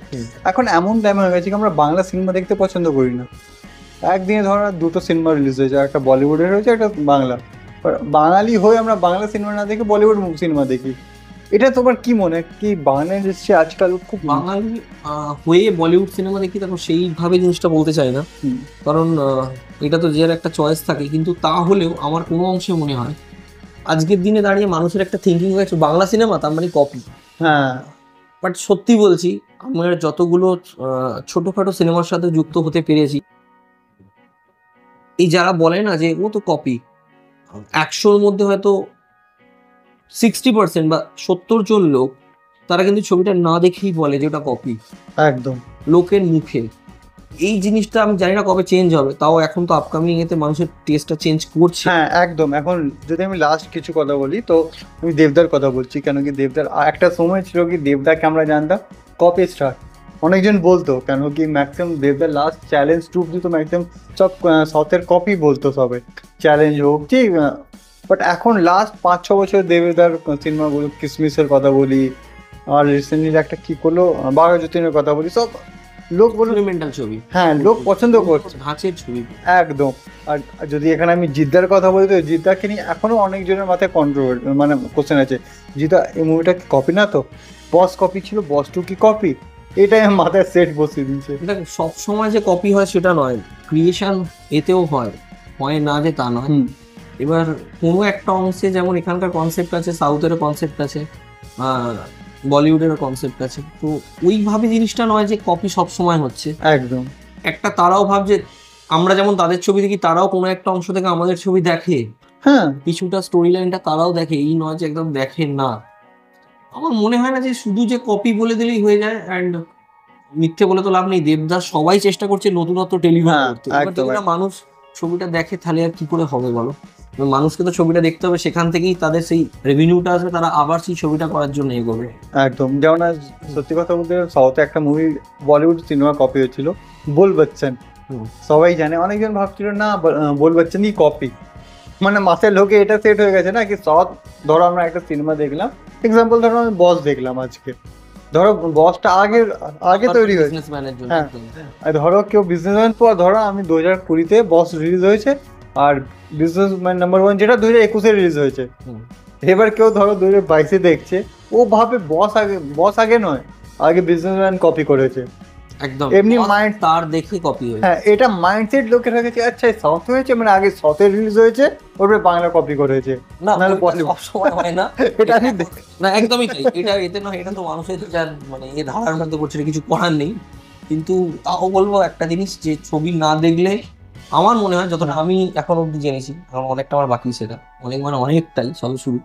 এখন এমন টাইম হয়ে গেছে কি আমরা বাংলা সিনেমা দেখতে পছন্দ করি না। একদিনে ধরো 2টো সিনেমা রিলিজ হয়েছে, একটা বলিউডের হয়েছে, একটা বাংলা। বাঙালি হয়ে আমরা বাংলা সিনেমা না দেখে বলিউড সিনেমা দেখি। এটা তোমার কি মনে হয়, কি বাংলা ইন্ডাস্ট্রি আজকাল খুব বাঙালি হয়ে বলিউড সিনেমা দেখি, তখন সেইভাবে জিনিসটা বলতে চাই না, কারণ এটা তো যে একটা চয়েস থাকে। কিন্তু তাহলেও আমার কোনো অংশে মনে হয় আজকের দিনে দাঁড়িয়ে মানুষের একটা থিঙ্কিং হয়েছে বাংলা সিনেমা তার মানে কপি। হ্যাঁ, বাট সত্যি বলছি, আমার যতগুলো ছোটখাটো সিনেমার সাথে যুক্ত হতে পেরেছি, এই যারা বলে না যে ও তো কপি, 100-র মধ্যে হয়তো 60% বা 70 জন লোক তারা কিন্তু ছবিটা না দেখেই বলে যে ওটা কপি, একদম লোকের মুখে। এই জিনিসটা আমি জানি না কবে চেঞ্জ হবে, তাও এখন তো আপকামিং এতে মানুষের টেস্টটা চেঞ্জ করছে। হ্যাঁ একদম। এখন যদি আমি লাস্ট কিছু কথা বলি, তো আমি দেবদার কথা বলছি, কেন কি দেবদার একটা সময় ছিল কি দেবদাকে আমরা জানতাম কপি স্টার। অনেকজন বলতো, কেন কি ম্যাক্সিমাম দেবদার লাস্ট চ্যালেঞ্জ টুক দিত, ম্যাক্সিমাম সব সাউথের কপি বলতো সবাই, চ্যালেঞ্জ হোক যে। বাট এখন লাস্ট 5-6 বছর দেবদার সিনেমাগুলো, কিসমিসের কথা বলি, আর রিসেন্টলি একটা কি করলো বাঘাযতীনের কথা বলি, সব লোক বলুন মেন্টাল ছবি, হ্যাঁ লোক পছন্দ করছে ধাঁচের ছবি একদম। আর যদি এখানে আমি জিদ্দার কথা বলি, তো জিদ্দাকে নিয়ে এখনো অনেকজনের মাথায় কন্ট্রোভার্সি, মানে কোশ্চেন আছে, জিদ্দা এই মুভিটা কি কপি না? তো বস কপি ছিল, বস 2 কি কপি? এটাই আমার মাথায় সেট বসিয়ে দিয়েছে। এটা সব সময় যে কপি হয় সেটা নয়, ক্রিয়েশন এতেও হয় না যে তা নয়। এবার কোনো একটা অংশে যেমন এখানকার কনসেপ্ট আছে, সাউথেরও কনসেপ্ট আছে, বলিউডেরও কনসেপ্ট আছে, তো ওইভাবে জিনিসটা নয় যে কপি সব সময় হচ্ছে। একদম একটা তারাও ভাবছে আমরা যেমন তাদের ছবি দেখি, তারাও কোনো একটা অংশ থেকে আমাদের ছবি দেখে, হ্যাঁ কিছুটা স্টোরি লাইনটা তারাও দেখে, এই নয় যে একদম দেখে না। আমার মনে হয় না যে শুধু যে কপি বলে দিলেই হয়ে যায়। অ্যান্ড মিথ্যে বলে তো লাভ নেই, দেবদাস সবাই চেষ্টা করছে নতুনত্ব ডেলিভার হ্যাঁ, করতে, এবার একদম, যদি না মানুষ ছবিটা দেখে তাহলে আর কি করে হবে বলো? এবার মানুষকে তো ছবিটা দেখতে হবে, সেখান থেকেই তাদের সেই রেভিনিউটা আসবে, তারা আবার সেই ছবিটা করার জন্য এগোবে। একদম। যেমন আজ সত্যি কথা বলতে সাউথে একটা মুভি বলিউড সিনেমা কপি হয়েছিল, বোল বচ্চন। হুম। সবাই জানে, অনেকজন ভাবছিল না বোল বচ্চনই কপি, মানে মাসের লোকে এটা সেট হয়ে গেছে না কি সাউথ। ধরো আমরা একটা সিনেমা দেখলাম, এক্সাম্পল ধরো আমি বস দেখলাম আজকে, ধরো বসটা আগে আগে তৈরি হয়েছে। বিজনেসম্যানের জন্য হ্যাঁ। একদম। আর ধরো কেউ বিজনেসম্যান পর, ধরো আমি 2020-তে বস রিলিজ হয়েছে, আর বিজনেসম্যান নাম্বার 1 যেটা 2021-এ রিলিজ হয়েছে। হুম। এবার কেউ ধরো 2022-এ দেখছে, ও ভাবে বস আগে নয়, আগে বিজনেসম্যান কপি করেছে। একদম এমনি boss mind- তার দেখে কপি হয়েছে। হ্যাঁ, এটা মাইন্ডসেট লোকের হয়ে গেছে, আচ্ছা সাউথ হয়েছে মানে আগে সাউথে রিলিজ হয়েছে, ওরপরে বাংলা কপি করেছে। না নাহলে ওইটা Bollywood। সবসময় হয় না। এটা আমি দেখ- না একদমই তাই, এটা এতে নয়, এটা তো মানুষের যার মানে এ ধারার মধ্যে করছে, এটা কিছু করার নেই। কিন্তু তাও বলবো একটা জিনিস, যে ছবি না দেখলে আমার মনে হয়, যতটা আমি এখন অব্দি জেনেছি, এখন অনেকটা আমার বাকি, সেটা অনেক মানে অনেকটাই সবে শুরু,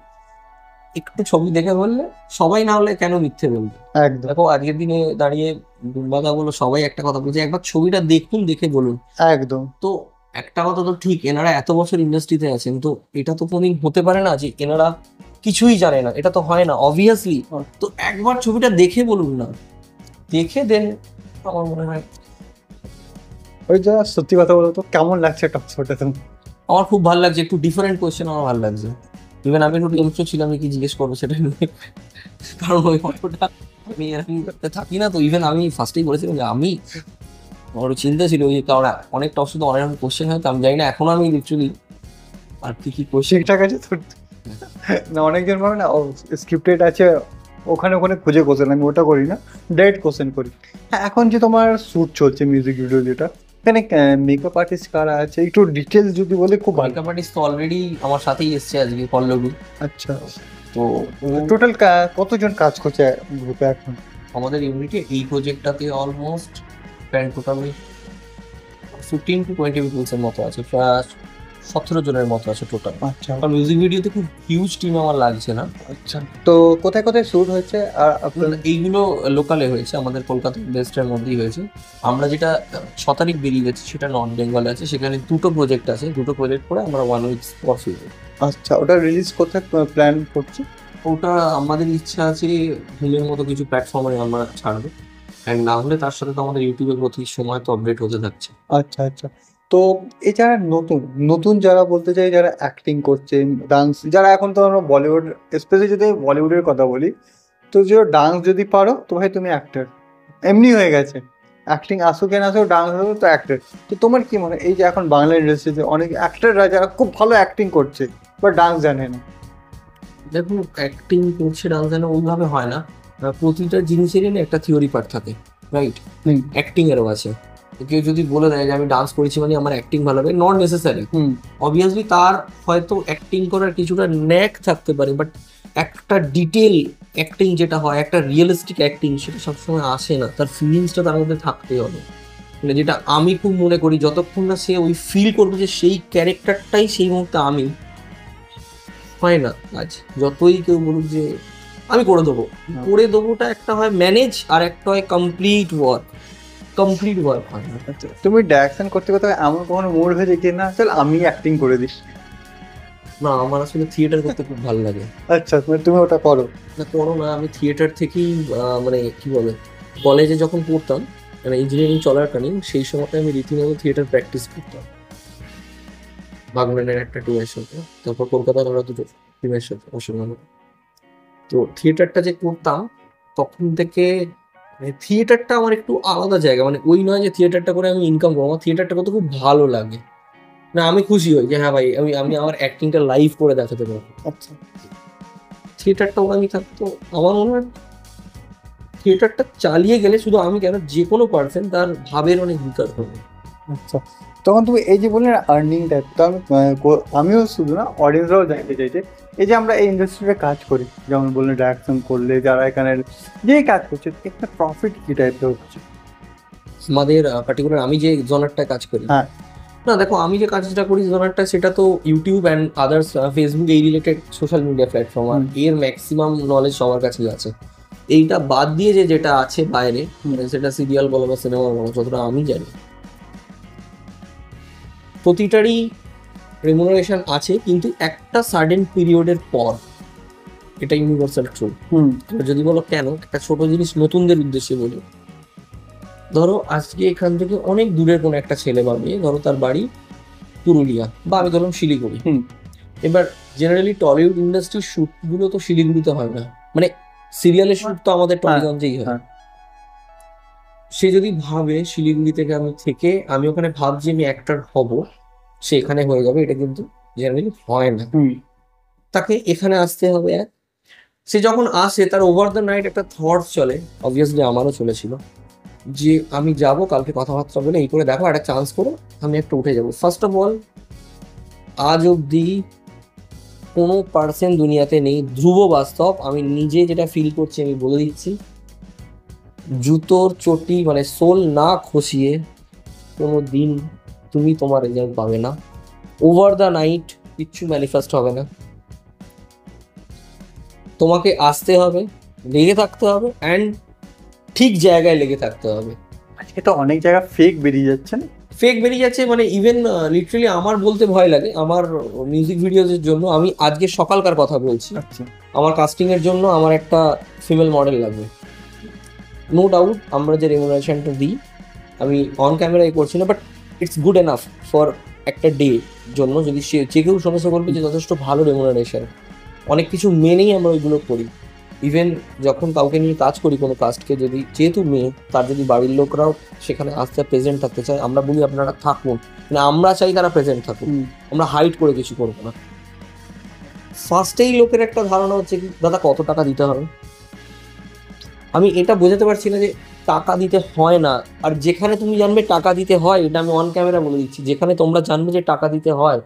একটু ছবি দেখে বললে সবাই, না হলে কেন মিথ্যে বলবে? একদম দেখো আজকের দিনে দাঁড়িয়ে দুর্বাদা বলো, সবাই একটা কথা বলছে, একবার ছবিটা দেখুন, দেখে বলুন। একদম তো একটা কথা তো ঠিক, এনারা এত বছর ইন্ডাস্ট্রিতে আছেন, তো এটা তো কোনদিন হতে পারে না যে এনারা কিছুই জানে না, এটা তো হয় না অবভিয়াসলি। তো একবার ছবিটা দেখে বলুন না, দেখে দেন, আমার মনে হয়। ওই যা সত্যি কথা বলো তো, কেমন লাগছে টক শোটা তুমি? আমার খুব ভালো লাগছে, একটু ডিফারেন্ট কোয়েশ্চেন, আমার ভালো লাগছে। ইভেন আমি একটু টেনশন ছিলাম যে কি জিজ্ঞেস করবো সেটা নিয়ে, কারণ ওই ফটোটা আমি এরকম করতে থাকি না, তো ইভেন আমি ফার্স্টেই বলেছিলাম যে আমি, আমার চিন্তা ছিল যে কারণ অনেক টক শুধু অনেক রকম কোয়েশ্চেন হয়, তো আমি জানি না এখন আমি লিটারালি আর কি কোয়েশ্চেন। ঠিকঠাক আছে তো? না, অনেকজন ভাবে না ও স্ক্রিপ্টেড আছে, ওখানে ওখানে খুঁজে কোশ্চেন, আমি ওটা করি না, ডাইরেক্ট কোশ্চেন করি। হ্যাঁ, এখন যে তোমার শ্যুট চলছে মিউজিক ভিডিও যেটা, এখানে মেকআপ আর্টিস্ট কারা আছে একটু ডিটেলস যদি বলে খুব ভালো। মেকআপ আর্টিস্ট তো অলরেডি আমার সাথেই এসছে আজকে, পল্লবী। আচ্ছা, তো ও টোটাল কতজন কাজ করছে গ্রুপে এখন? আমাদের ইউনিটে এই প্রজেক্টটাতে অলমোস্ট টোটালি 15 to 20 পিপলসের মতো আছে, প্রায় 17 জনের মতো আছে টোটাল। আচ্ছা আর মিউজিক ভিডিওতে খুব হিউজ টিম আমার লাগছে না। আচ্ছা, তো কোথায় কোথায় শুট হচ্ছে আর আপনার? এইগুলো লোকালে হয়েছে, আমাদের কলকাতা বেস্টের মধ্যেই হয়েছে। আমরা যেটা 6 তারিখ বেরিয়ে গেছি সেটা নর্থ বেঙ্গলে আছে, সেখানে 2টো প্রজেক্ট আছে, 2টো প্রজেক্ট করে আমরা 1 উইক পর ফিরবো। আচ্ছা, ওটা রিলিজ কোথায় প্ল্যান করছি? ওটা আমাদের ইচ্ছা আছে হিলের মতো কিছু প্ল্যাটফর্মে আমরা ছাড়বো, অ্যান্ড না হলে তার সাথে তো আমাদের ইউটিউবে প্রতি সময় তো আপডেট হতে থাকছে। আচ্ছা আচ্ছা, তো এই যারা নতুন নতুন যারা বলতে চাই, যারা অ্যাক্টিং করছে, ডান্স, যারা এখন তো আমরা বলিউড, স্পেশালি যদি বলিউডের কথা বলি, তো যে ডান্স যদি পারো তো ভাই তুমি অ্যাক্টর এমনি হয়ে গেছে। অ্যাক্টিং আসুক না আসুক, ডান্স আসুক, তো অ্যাক্টর। তো তোমার কি মনে হয় এই যে এখন বাংলা ইন্ডাস্ট্রিতে অনেক অ্যাক্টররা যারা খুব ভালো অ্যাক্টিং করছে বা ডান্স জানে না? দেখুন অ্যাক্টিং করছে ডান্স যেন ওইভাবে হয় না, প্রতিটা জিনিসেরই না একটা থিওরি পার্ট থাকে, রাইট? হুম অ্যাক্টিং এরও আছে। তো কেউ যদি বলে দেয় যে আমি ডান্স করেছি মানে আমার অ্যাক্টিং ভালো হবে, নট নেসেসারি। হুম অবভিয়াসলি তার হয়তো অ্যাক্টিং করার কিছুটা ন্যাক থাকতে পারে, বাট একটা ডিটেল অ্যাক্টিং যেটা হয়, একটা রিয়েলিস্টিক অ্যাক্টিং, সেটা সবসময় আসে না, তার ফিলিংসটা তার মধ্যে থাকতেই হবে। মানে যেটা আমি খুব মনে করি, যতক্ষণ না সে ওই ফিল করবে যে সেই ক্যারেক্টারটাই সেই মুহূর্তে আমি, হয় না আজ যতই কেউ বলুক যে আমি করে দেবো, করে দেবোটা একটা হয় ম্যানেজ, আর একটা হয় কমপ্লিট ওয়ার্ক হয় না। আচ্ছা, তুমি ডাইরেকশন করতে করতে এমন কখনো মোড হয়েছে কি না চল আমি অ্যাক্টিং করে দিই? না আমার আসলে থিয়েটার করতে খুব ভালো লাগে। আচ্ছা, তুমি ওটা করো? না করো না, আমি থিয়েটার থেকেই মানে কি বলে, কলেজে যখন পড়তাম, মানে ইঞ্জিনিয়ারিং চলাকালীন, সেই সময়তে আমি রীতিমতো থিয়েটার প্র্যাকটিস করতাম, বাগনানের একটা টিমের সাথে, তারপর কলকাতার আরো 2টো টিমের সাথে অসম্মান। তো থিয়েটারটা যে করতাম তখন থেকে, মানে থিয়েটারটা আমার একটু আলাদা জায়গা, মানে ওই নয় যে থিয়েটারটা করে আমি ইনকাম করবো, আমার থিয়েটারটা করতে খুব ভালো লাগে। না আমি খুশি হই যে হ্যাঁ ভাই আমি আমি আমার অ্যাক্টিংটা লাইভ করে দেখাতে পারবো। আচ্ছা থিয়েটারটা ওখানে থাকতো, আমার মনে হয় থিয়েটারটা চালিয়ে গেলে শুধু আমি কেন, যে কোনো পার্সন তার ভাবের অনেক বিকাশ হবে। আচ্ছা, তখন তুমি এই যে বললে আর্নিং টাইপ, তো আমিও শুধু না, অডিয়েন্সরাও জানতে চাইছে, এই যে আমরা এই ইন্ডাস্ট্রিতে কাজ করি, যেমন বললে ডাইরেকশন করলে যারা এখানে যে কাজ করছে, একটা প্রফিট কি টাইপের হচ্ছে? আমাদের পার্টিকুলার আমি যে জনারটা কাজ করি, হ্যাঁ না দেখো আমি যে কাজটা করি জনারটা, সেটা তো ইউটিউব অ্যান্ড আদার্স ফেসবুক এই রিলেটেড সোশ্যাল মিডিয়া প্ল্যাটফর্ম, আর এর ম্যাক্সিমাম নলেজ সবার কাছেই আছে। এইটা বাদ দিয়ে যেটা আছে বাইরে, মানে সেটা সিরিয়াল বলো বা সিনেমা বলো, যতটা আমি জানি প্রতিটারই রেমুনারেশন আছে, কিন্তু একটা সার্টেন পিরিয়ডের পর, এটা ইউনিভার্সাল ট্রুথ। যদি বলো কেন, একটা ছোট জিনিস নতুনদের উদ্দেশ্যে বলি। ধরো আজকে এখান থেকে অনেক দূরের কোনো একটা ছেলে বা মেয়ে, ধরো তার বাড়ি পুরুলিয়া বা আমি ধরলাম শিলিগুড়ি। এবার জেনারেলি টলিউড ইন্ডাস্ট্রির শুটগুলো তো শিলিগুড়িতে হয় না, মানে সিরিয়ালের শুট তো আমাদের টলিগঞ্জেই হয়। সে যদি ভাবে শিলিগুড়ি থেকে আমি ওখানে ভাবছি আমি অ্যাক্টর হব, সে এখানে হয়ে যাবে, এটা কিন্তু জেনারেলি হয় না। তাকে এখানে আসতে হবে। সে যখন আসে তার ওভার দ্য নাইট একটা থট চলে, অবভিয়াসলি আমারও চলেছিল, যে আমি যাব কালকে কথাবার্তা বলে এই করে দেখো একটা চান্স করো, আমি একটা উঠে যাবো। ফার্স্ট অফ অল, আজ অব্দি কোনো পার্সন দুনিয়াতে নেই, ধ্রুব বাস্তব, আমি নিজে যেটা ফিল করছি আমি বলে দিচ্ছি, জুতোর চটি মানে সোল না খসিয়ে কোনো দিন তুমি তোমার রেজাল্ট পাবে না। ওভার দ্য নাইট কিচ্ছু ম্যানিফেস্ট হবে না, তোমাকে আসতে হবে, লেগে থাকতে হবে, অ্যান্ড ঠিক জায়গায় লেগে থাকতে হবে। আজকে তো অনেক জায়গায় ফেক বেরিয়ে যাচ্ছে না? ফেক বেরিয়ে যাচ্ছে, মানে ইভেন লিটারালি আমার বলতে ভয় লাগে। আমার মিউজিক ভিডিওজের জন্য আমি আজকে সকালকার কথা বলছি, আমার কাস্টিংয়ের জন্য আমার একটা ফিমেল মডেল লাগবে। নো ডাউট আমরা যে রেমুনারেশনটা দিই, আমি অন ক্যামেরায় করছি না, but it's good enough for একটা ডে জন্য। যদি যে কেউ সমস্যা করবে যে যথেষ্ট ভালো রেমুনারেশন, অনেক কিছু মেনেই আমরা ওইগুলো করি। ইভেন যখন কাউকে নিয়ে কাজ করি, কোনো কাস্টকে, যদি যেহেতু মেয়ে, তার যদি বাড়ির লোকরাও সেখানে আসতে প্রেজেন্ট থাকতে চায়, আমরা বলি আপনারা থাকুন, মানে আমরা চাই তারা প্রেজেন্ট থাকুন, আমরা হাইড করে কিছু করবো না। ফার্স্টেই লোকের একটা ধারণা হচ্ছে কি, দাদা কত টাকা দিতে হবে। আমি এটা বোঝাতে পারছি না যে টাকা দিতে হয় না, আর যেখানে তুমি জানবে টাকা দিতে হয়, এটা আমি অন ক্যামেরা বলে দিচ্ছি, যেখানে তোমরা জানবে যে টাকা দিতে হয়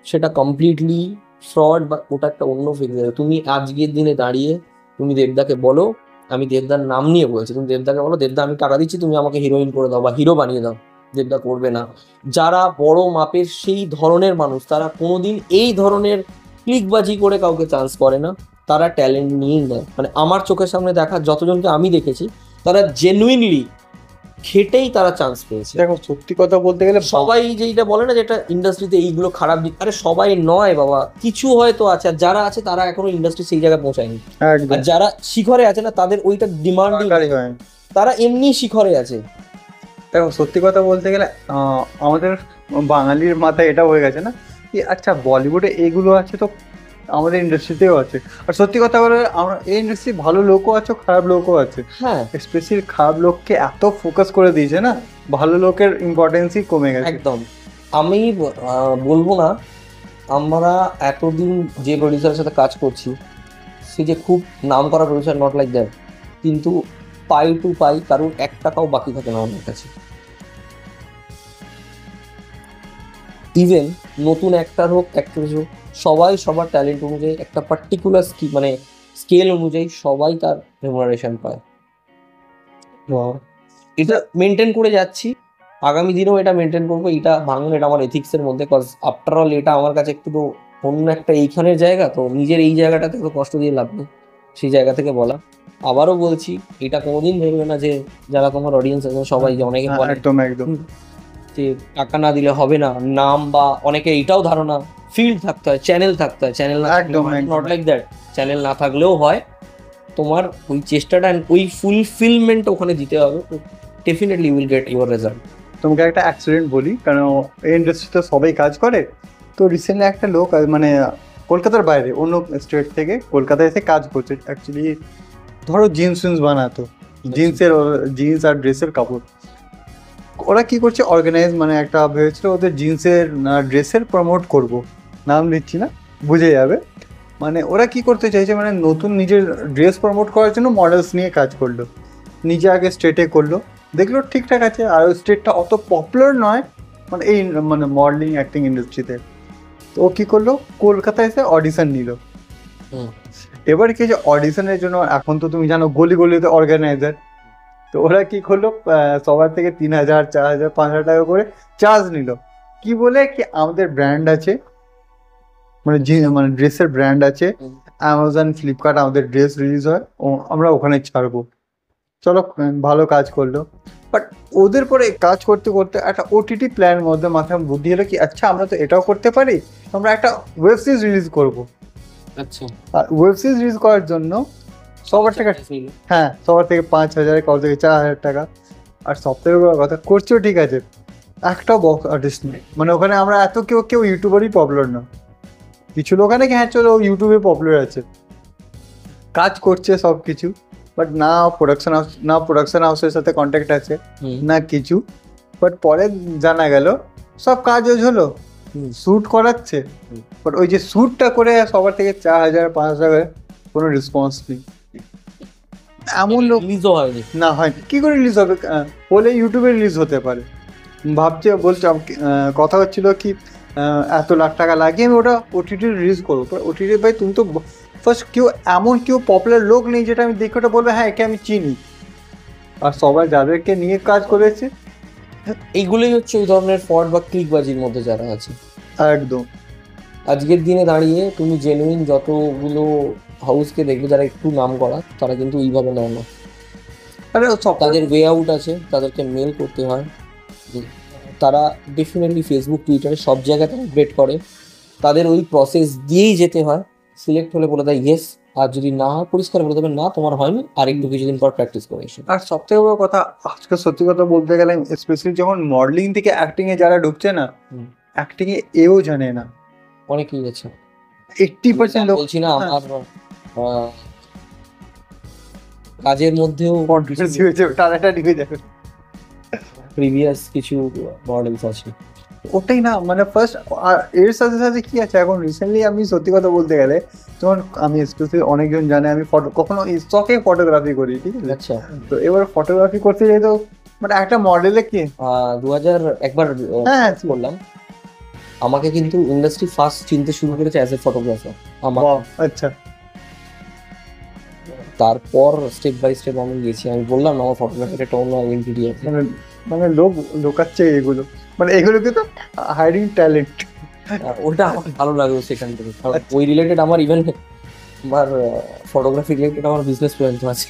সেটা কমপ্লিটলি ফ্রড, বা ওটা একটা অন্য ফিগার। তুমি আজকের দিনে দাঁড়িয়ে তুমি দেবদাকে বলো, আমি দেবদার নাম নিয়ে বলছি, তুমি দেবদাকে বলো দেবদা আমি টাকা দিচ্ছি, তুমি আমাকে হিরোইন করে দাও বা হিরো বানিয়ে দাও, দেবদা করবে না। যারা বড় মাপের সেই ধরনের মানুষ, তারা কোনোদিন এই ধরনের ক্লিকবাজি করে কাউকে চান্স করে না, তারা ট্যালেন্ট নিয়েই নেয়। মানে আমার চোখের সামনে দেখা যতজনকে আমি দেখেছি, তারা জেনুইনলি খেটেই তারা চান্স পেয়েছে। দেখো সত্যি কথা বলতে গেলে সবাই যেটা বলে না যেটা ইন্ডাস্ট্রিতে এইগুলো খারাপ দিক, আরে সবাই নয় বাবা, কিছু হয়তো আছে, আর যারা আছে তারা এখনো ইন্ডাস্ট্রি সেই জায়গায় পৌঁছায়নি। আর যারা শিখরে আছে না, তাদের ওইটা ডিমান্ড, তারা এমনি শিখরে আছে। দেখো সত্যি কথা বলতে গেলে আমাদের বাঙালির মাথায় এটা হয়ে গেছে না কি, আচ্ছা বলিউডে এইগুলো আছে তো আমাদের ইন্ডাস্ট্রিতেও আছে। আর সত্যি কথা বলে আমরা এই ইন্ডাস্ট্রি ভালো লোকও আছে, খারাপ লোকও আছে। হ্যাঁ, স্পেশালি খারাপ লোককে এত ফোকাস করে দিয়েছে না, ভালো লোকের ইম্পর্টেন্সই কমে গেছে একদম। আমি বলবো না আমরা এতদিন যে প্রডিউসারের সাথে কাজ করছি সে যে খুব নাম করা প্রডিউসার, নট লাইক দ্যাট, কিন্তু পাই টু পাই কারণ 1 টাকাও বাকি থাকে না আমার কাছে। ইভেন নতুন অ্যাক্টর হোক, অ্যাক্ট্রেস হোক, সবাই সবার ট্যালেন্ট অনুযায়ী একটা পার্টিকুলার মানে স্কেল অনুযায়ী সবাই তার রেমুনারেশন পায়। এটা মেনটেন করে যাচ্ছি, আগামী দিনেও এটা মেনটেন করবো। এটা ভাঙুন, এটা আমার এথিক্সের মধ্যে, কজ আফটার অল এটা আমার কাছে একটু তো অন্য একটা এইখানের জায়গা, তো নিজের এই জায়গাটাতে তো কষ্ট দিয়ে লাভ নেই, সেই জায়গা থেকে বলা। আবারও বলছি, এটা কোনোদিন ভেবে না যে যারা তোমার অডিয়েন্স আছে সবাই, যে অনেকে বলে একদম একদম যে টাকা না দিলে হবে না, নাম বা অনেকে এটাও ধারণা, ফিল্ড থাকতে হয়, চ্যানেল থাকতে হয়, চ্যানেল না একদম নট লাইক দ্যাট, চ্যানেল না থাকলেও হয়, তোমার ওই চেষ্টাটা ওই ফুলফিলমেন্ট ওখানে দিতে হবে, definitely will get your result. তোমাকে একটা অ্যাক্সিডেন্ট বলি, কারণ এই ইন্ডাস্ট্রিতে সবাই কাজ করে। তো রিসেন্টলি একটা লোক মানে কলকাতার বাইরে অন্য স্টেট থেকে কলকাতায় এসে কাজ করছে। অ্যাকচুয়ালি ধরো জিন্স বানাতো, জিন্স আর ড্রেসের কাপড়। ওরা কি করছে, অর্গানাইজ মানে একটা ভেবেছিল ওদের জিন্সের ড্রেসের প্রমোট করব, নাম নিচ্ছি না, বুঝে যাবে। মানে ওরা কি করতে চাইছে, মানে নতুন নিজের ড্রেস প্রমোট করার জন্য মডেলস নিয়ে কাজ করলো, নিজে আগে স্টেটে করলো, দেখলো ঠিকঠাক আছে, আর ওই স্টেটটা অত পপুলার নয় মানে এই মানে মডেলিং অ্যাক্টিং ইন্ডাস্ট্রিতে। তো ও কী করলো, কলকাতায় এসে অডিশন নিল। এবার কি যে অডিশনের জন্য এখন তো তুমি জানো গলি গলিতে অর্গানাইজার, তো ওরা কি করলো, সবার থেকে 3,000, 4,000, 5,000 টাকা করে চার্জ নিল। কি বলে কি আমাদের ব্র্যান্ড আছে, মানে ড্রেসের ব্র্যান্ড আছে, অ্যামাজন ফ্লিপকার্ট আমাদের ড্রেস রিলিজ হয়, ও আমরা ওখানে ছাড়বো। চলো, ভালো কাজ করলো। বাট ওদের পরে কাজ করতে করতে একটা ওটিটি প্ল্যান মধ্যে মাথায় বুদ্ধি এলো কি, আচ্ছা আমরা তো এটাও করতে পারি, আমরা একটা ওয়েব সিরিজ রিলিজ করবো। আচ্ছা, আর ওয়েব সিরিজ রিলিজ করার জন্য সবার থেকে, হ্যাঁ সবার থেকে 5,000, কারোর থেকে 4,000 টাকা। আর সব থেকে বড় কথা, করছেও ঠিক আছে, একটা বক্স আর্টিস্ট নেই। মানে ওখানে আমরা এত কেউ ইউটিউবারই পপুলার না। কিছু লোক আছে কি হ্যাঁ চলো ইউটিউবে পপুলার আছে, কাজ করছে সব কিছু, বাট না প্রোডাকশন হাউসের সাথে কন্ট্যাক্ট আছে না কিছু। বাট পরে জানা গেল সব কাজ হলো, শ্যুট করাচ্ছে, বাট ওই যে শ্যুটটা করে সবার থেকে 4,000 5,000 কোনো রেসপন্স নেই। এমন লোক রিলিজও হয়নি। না হয়নি, কি করে রিলিজ হবে? বলে ইউটিউবে রিলিজ হতে পারে বলছে কথা হচ্ছিল কি এত লাখ টাকা লাগিয়ে আমি ওটা ওটিটি রিলিজ করবো। ওটিটি ভাই তুমি তো ফার্স্ট কেউ পপুলার লোক নেই যেটা আমি দেখে ওটা বলবো হ্যাঁ একে আমি চিনি। আর সবাই যাদেরকে নিয়ে কাজ করেছে এইগুলোই হচ্ছে ওই ধরনের ফ্রড বা ক্লিকবাজির মধ্যে যারা আছে। একদম আজকের দিনে দাঁড়িয়ে তুমি জেনুইন যতগুলো হাউসকে দেখবে যারা একটু নাম করা, তারা কিন্তু এইভাবে নেয় না। আরে সব তাদের ওয়ে আউট আছে, তাদেরকে মেল করতে হয়, তারা ডেফিনেটলি ফেসবুক টুইটারে সব জায়গায় তারা বেট করে, তাদের ওই প্রসেস দিয়েই যেতে হয়। সিলেক্ট হলে বলে দেয় ইয়েস, আর যদি না হয় পরিষ্কার বলে দেবে না তোমার হয়নি, আর একটু কিছুদিন পর প্র্যাকটিস করে এসো। আর সব থেকে বড় কথা, আজকে সত্যি কথা বলতে গেলে স্পেশালি যখন মডেলিং থেকে অ্যাক্টিং এ যারা ঢুকছে না, অ্যাক্টিং এ এও জানে না অনেকেই আছে। 80% লোক বলছি না আমার কাজের মধ্যেও কন্ট্রোভার্সি হয়েছে, টানাটানি হয়ে যাবে। প্রিভিয়াস কিছু মডেলস আছে। ওটাই না, মানে ফার্স্ট আর এর সাথে সাথে কি আছে এখন রিসেন্টলি আমি সত্যি কথা বলতে গেলে, যেমন আমি স্পেশালি অনেকজন জানে আমি কখনো শখে ফটোগ্রাফি করি, ঠিক আছে? আচ্ছা, তো এবার ফটোগ্রাফি করতে যাই তো মানে একটা মডেলে কি 2000 একবার হ্যাঁ করলাম, আমাকে কিন্তু ইন্ডাস্ট্রি ফার্স্ট চিনতে শুরু করেছে অ্যাজ এ ফটোগ্রাফার আমার। আচ্ছা, তারপর স্টেপ বাই স্টেপ আমি গেছি। আমি বললাম না আমার ফটোগ্রাফির একটা অন্য আইডেন্টিটি আছে। মানে লোকাচ্ছে এগুলো, মানে এগুলোকে তো হাইডিং ট্যালেন্ট। ওটা আমার ভালো লাগলো সেখান থেকে, কারণ ওই রিলেটেড আমার ইভেন আমার ফটোগ্রাফি রিলেটেড আমার বিজনেস পর্যন্ত আছে।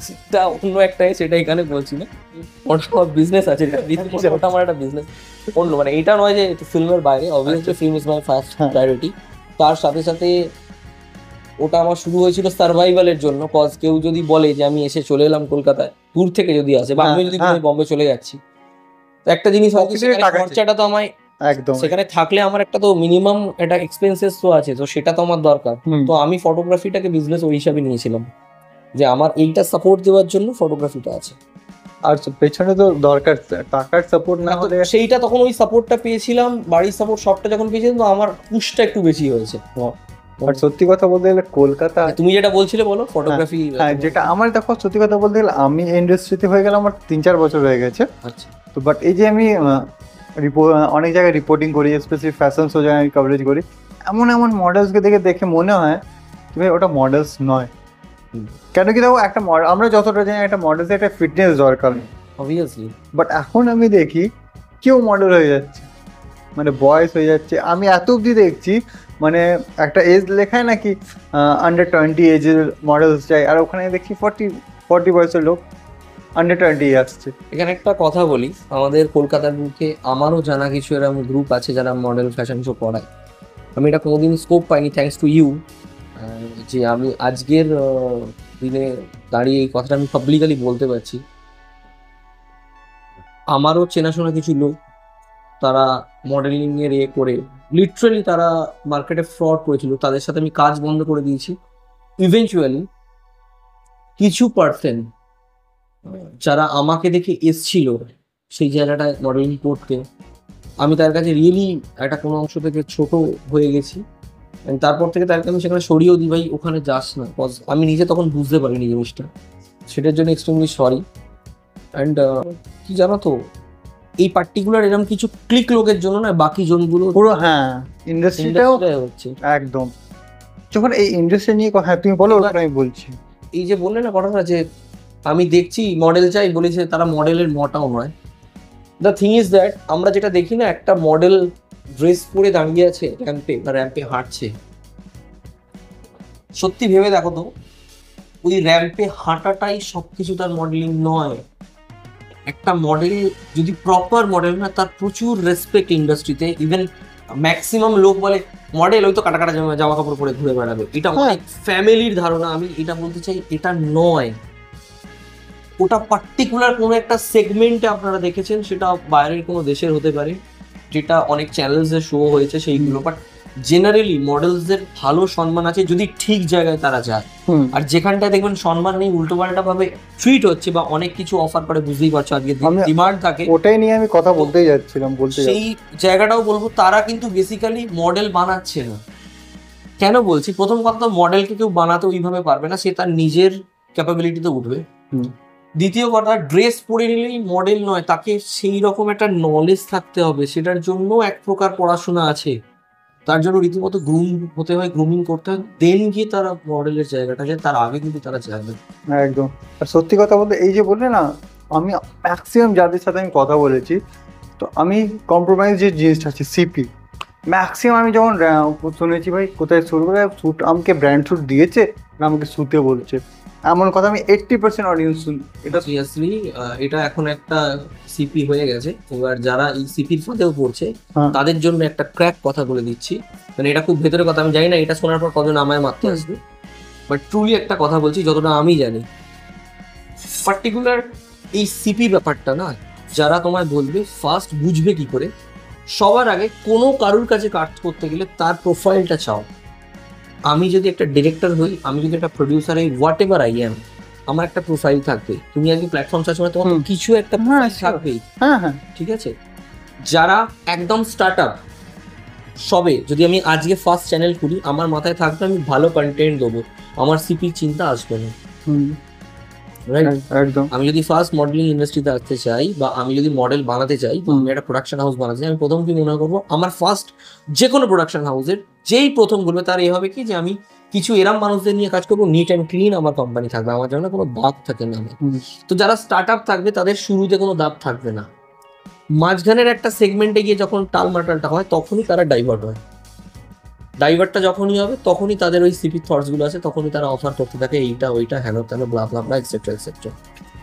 সেটা অন্য একটাই, সেটা এখানে বলছি না, ওটা আমার বিজনেস আছে, ওটা আমার একটা বিজনেস অন্য, মানে এটা নয় যে ফিল্মের বাইরে। Obviously film is my first priority. তার সাথে সাথে ওটা আমার শুরু হয়েছিল সার্ভাইভালের জন্য। কজ কেউ যদি বলে যে আমি এসে চলে এলাম কলকাতায়, দূর থেকে যদি আসে, বা আমি যদি বম্বে চলে যাচ্ছি, তো একটা জিনিস হয় খরচাটা তো আমায় একদম, সেখানে থাকলে আমার একটা তো মিনিমাম একটা এক্সপেন্সেস তো আছে, তো সেটা তো আমার দরকার। তো আমি ফটোগ্রাফিটাকে বিজনেস ওই হিসাবে নিয়েছিলাম, যে আমার এইটা সাপোর্ট দেওয়ার জন্য ফটোগ্রাফিটা আছে। আর পেছনে তো দরকার টাকার সাপোর্ট না হলে, সেইটা তখন ওই সাপোর্টটা পেয়েছিলাম, বাড়ির সাপোর্ট সবটা যখন পেয়েছিলাম, তো আমার পুশটা একটু বেশি হয়েছে। আর সত্যি কথা বলতে গেলে কলকাতা, তুমি যেটা বলছিলে বলো ফটোগ্রাফি, হ্যাঁ যেটা আমার দেখো সত্যি কথা বলতে গেলে আমি ইন্ডাস্ট্রিতে হয়ে গেলাম আমার 3-4 বছর হয়ে গেছে। আচ্ছা, তো বাট এই যে আমি অনেক জায়গায় রিপোর্টিং করি, স্পেশালি ফ্যাশন শো জায়গায় আমি কভারেজ করি, এমন এমন মডেলসকে দেখে মনে হয় যে ভাই ওটা মডেলস নয়। কেন কি দেখো একটা আমরা যতটা জানি একটা মডেলসে একটা ফিটনেস দরকার, অবভিয়াসলি। বাট এখন আমি দেখি কেউ মডেল হয়ে যাচ্ছে, মানে বয়স হয়ে যাচ্ছে। আমি এত অবধি দেখছি মানে একটা এজ লেখায় নাকি আন্ডার 20 এজের মডেলস চাই, আর ওখানে দেখি 40 বয়সের লোক আন্ডার 20 আসছে। এখানে একটা কথা বলি, আমাদের কলকাতার বুকে আমারও জানা কিছু এরকম গ্রুপ আছে যারা মডেল ফ্যাশন শো করায়। আমি এটা কোনোদিন স্কোপ পাইনি, থ্যাঙ্কস টু ইউ, যে আমি আজকের দিনে দাঁড়িয়ে এই কথাটা আমি পাবলিকালি বলতে পারছি। আমারও চেনাশোনা কিছু লোক, তারা মডেলিং এর করে লিটারালি তারা মার্কেটে ফ্রড করেছিল, তাদের সাথে আমি কাজ বন্ধ করে দিয়েছি। ইভেনচুয়ালি কিছু পার্সেন্ট যারা আমাকে দেখে এসছিল সেই জায়গাটায় মডেলিং করতে, আমি তার কাছে রিয়েলি একটা কোনো অংশ থেকে ছোট হয়ে গেছি। তারপর থেকে তাকে আমি সেখানে সরিয়েও দিই, ভাই ওখানে যাস না। কজ আমি নিজে তখন বুঝতে পারিনি জিনিসটা, সেটার জন্য এক্সট্রিমলি সরি। অ্যান্ড কি জানো তো, এই পার্টিকুলার এরকম কিছু ক্লিক লোকের জন্য না, বাকি জনগুলো পুরো হ্যাঁ ইন্ডাস্ট্রিটাও হচ্ছে একদম। যখন এই ইন্ডাস্ট্রি নিয়ে কথা তুমি বলো, ওটা আমি বলছি। এই যে বললে না কথাটা, যে আমি দেখছি মডেল চাই, বলেছে তারা মডেলের মটাও নয়। দ্য থিং ইজ দ্যাট আমরা যেটা দেখি না, একটা মডেল ড্রেস পরে দাঁড়িয়ে আছে র্যাম্পে বা র্যাম্পে হাঁটছে, সত্যি ভেবে দেখো তো, ওই র্যাম্পে হাঁটাটাই সবকিছু তার মডেলিং নয়। একটা মডেল যদি প্রপার মডেল না, তার প্রচুর রেসপেক্ট ইন্ডাস্ট্রিতে। ইভেন ম্যাক্সিমাম লোক বলে মডেল ওই তো কাটা কাটা জামা কাপড় পরে ঘুরে বেড়াবে, এটা অনেক ফ্যামিলির ধারণা। আমি এটা বলতে চাই এটা নয়, ওটা পার্টিকুলার কোনো একটা সেগমেন্টে আপনারা দেখেছেন, সেটা বাইরের কোনো দেশের হতে পারে, যেটা অনেক চ্যানেলসে শো হয়েছে সেইগুলো। বাট জেনারেলি মডেলসদের ভালো সম্মান আছে যদি ঠিক জায়গায় তারা যায়। আর যেখানটায় দেখবেন সম্মান নেই, উল্টো পাল্টা ভাবে ট্রিট হচ্ছে বা অনেক কিছু অফার করে, বুঝতেই পারছো আজকে ডিমান্ড থাকে, ওটাই নিয়ে আমি কথা বলতেই যাচ্ছিলাম। সেই জায়গাটাও বলবো তারা কিন্তু বেসিক্যালি মডেল বানাচ্ছে না। কেন বলছি, প্রথম কথা তো মডেলকে কেউ বানাতে ওইভাবে পারবে না, সে তার নিজের ক্যাপাবিলিটিতে উঠবে। দ্বিতীয় কথা, ড্রেস পরে নিলেই মডেল নয়, তাকে সেই রকম একটা নলেজ থাকতে হবে, সেটার জন্য এক প্রকার পড়াশোনা আছে, তার জন্য রীতিমতো গ্রুম হতে হয়, গ্রুমিং করতে হয়, দেন গিয়ে তারা মডেলের জায়গাটা যায়, তার আগে কিন্তু তারা যাবে। একদম। আর সত্যি কথা বলতে এই যে বললে না, আমি ম্যাক্সিমাম যাদের সাথে আমি কথা বলেছি, তো আমি কম্প্রোমাইজ যে জিনিসটা আছে সিপি, ম্যাক্সিমাম আমি যখন শুনেছি ভাই কোথায় শ্যুট করে, শ্যুট আমাকে ব্র্যান্ড শ্যুট দিয়েছে না আমাকে শুতে বলছে, এমন কথা আমি 80% অডিয়েন্স শুনি। এটা সিরিয়াসলি এটা এখন একটা সিপি হয়ে গেছে। এবার যারা এই সিপির ফাঁদেও পড়ছে তাদের জন্য একটা ক্র্যাক কথা বলে দিচ্ছি, মানে এটা খুব ভেতরের কথা, আমি জানি না এটা শোনার পর কজন আমায় মারতে আসবে, বাট ট্রুলি একটা কথা বলছি যতটা আমি জানি। পার্টিকুলার এই সিপি ব্যাপারটা না, যারা তোমায় বলবে ফার্স্ট বুঝবে কি করে, সবার আগে কোনো কারুর কাছে কাজ করতে গেলে তার প্রোফাইলটা চাও। আমি যদি একটা ডিরেক্টর হই, আমি যদি একটা প্রডিউসার হই, হোয়াট এভার আই এম, আমার একটা প্রোফাইল থাকবে। তুমি আজকে প্ল্যাটফর্ম সার্চ করে তোমার কিছু একটা থাকবেই, ঠিক আছে? যারা একদম স্টার্ট আপ সবে, যদি আমি আজকে ফার্স্ট চ্যানেল খুলি, আমার মাথায় থাকবে আমি ভালো কন্টেন্ট দেবো, আমার সিপির চিন্তা আসবে না। একদম। আমি যদি ফার্স্ট মডেলিং ইন্ডাস্ট্রিতে আসতে চাই, বা আমি যদি মডেল বানাতে চাই, আমি একটা প্রোডাকশন হাউস বানাতে চাই, আমি প্রথম কি মনে করবো, আমার ফার্স্ট যে কোনো প্রোডাকশন হাউসের যেই প্রথম বলবে তার এই হবে কি, যে আমি কিছু এরম মানুষদের নিয়ে কাজ করবো, নিট অ্যান্ড ক্লিন আমার কোম্পানি থাকবে, আমার যেন কোনো দাগ থাকে না। তো যারা স্টার্ট আপ থাকবে তাদের শুরুতে কোনো দাগ থাকবে না, মাঝখানের একটা সেগমেন্টে গিয়ে যখন টালমাটালটা হয় তখনই তারা ডাইভার্ট হয়। ডাইভার্টটা যখনই হবে তখনই তাদের ওই সিপি থটসগুলো আছে, তখনই তারা অফার করতে থাকে এইটা ওইটা হেন তেন ব্লা ব্লা ব্লা এক্সেট্রা এক্সেট্রা,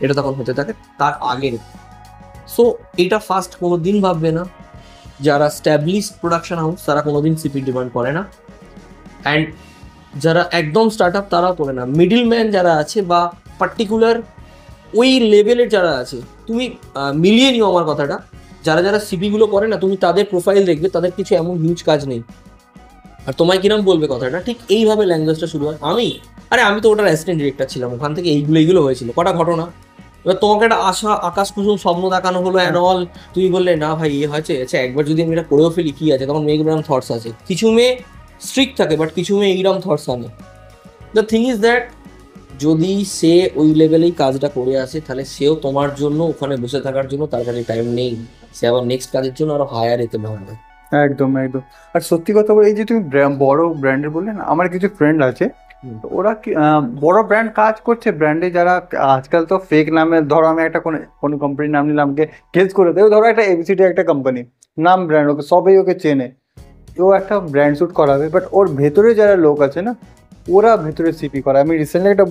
এটা তখন হতে থাকে তার আগের। সো এটা ফার্স্ট কোনো দিন ভাববে না, যারা স্ট্যাবলিশ প্রোডাকশন হাউস তারা কোনোদিন সিপি ডিমান্ড করে না, অ্যান্ড যারা একদম স্টার্ট আপ তারাও করে না। মিডিল ম্যান যারা আছে বা পার্টিকুলার ওই লেভেলের যারা আছে, তুমি মিলিয়ে নিও আমার কথাটা, যারা যারা সিপিগুলো করে না, তুমি তাদের প্রোফাইল দেখবে, তাদের কিছু এমন হিউজ কাজ নেই। আর তোমায় কিরম বলবে কথাটা, ঠিক এইভাবে ল্যাঙ্গুয়েজটা শুরু হয়। আমি তো ওটার অ্যাসিস্ট্যান্ট ডিরেক্টর ছিলাম, ওখান থেকে এইগুলো হয়েছিল, কটা ঘটনা। এবার তোমাকে একটা আকাশ কুসুম স্বপ্ন দেখানো হলো অ্যান্ড অল, তুমি বললে না ভাই হয়েছে, আচ্ছা একবার যদি আমি এটা করেও ফেলি কি আছে, তখন মেয়েগুলো এরকম থটস আছে। কিছু মেয়ে স্ট্রিক্ট থাকে, বাট কিছু মেয়ে এইরকম থটস আনে। দ্য থিং ইজ দ্যাট যদি সে ওই লেভেলেই কাজটা করে আসে, তাহলে সেও তোমার জন্য ওখানে বসে থাকার জন্য তার কাছে টাইম নেই, সে আবার নেক্সট কাজের জন্য আরো হায়ার এতে ভাববে। একদম একদম। আর সত্যি কথা বলে, এই যে তুমি বড় ব্র্যান্ডের বললে না, আমার কিছু ফ্রেন্ড আছে, ওরা বড় ব্র্যান্ড কাজ করছে, ব্র্যান্ডে যারা আজকাল তো ফেক নামে, ধরো আমি একটা কোনো কোম্পানির নাম নিলাম, আমাকে কেস করে দেবে, ধরো একটা এবিসিডি একটা কোম্পানি নাম, ব্র্যান্ড, ওকে সবাই ওকে চেনে, ও একটা ব্র্যান্ড শ্যুট করাবে, বাট ওর ভেতরে যারা লোক আছে না, ওরা ভেতরে সিপি করে। আমি রিসেন্টলি একটা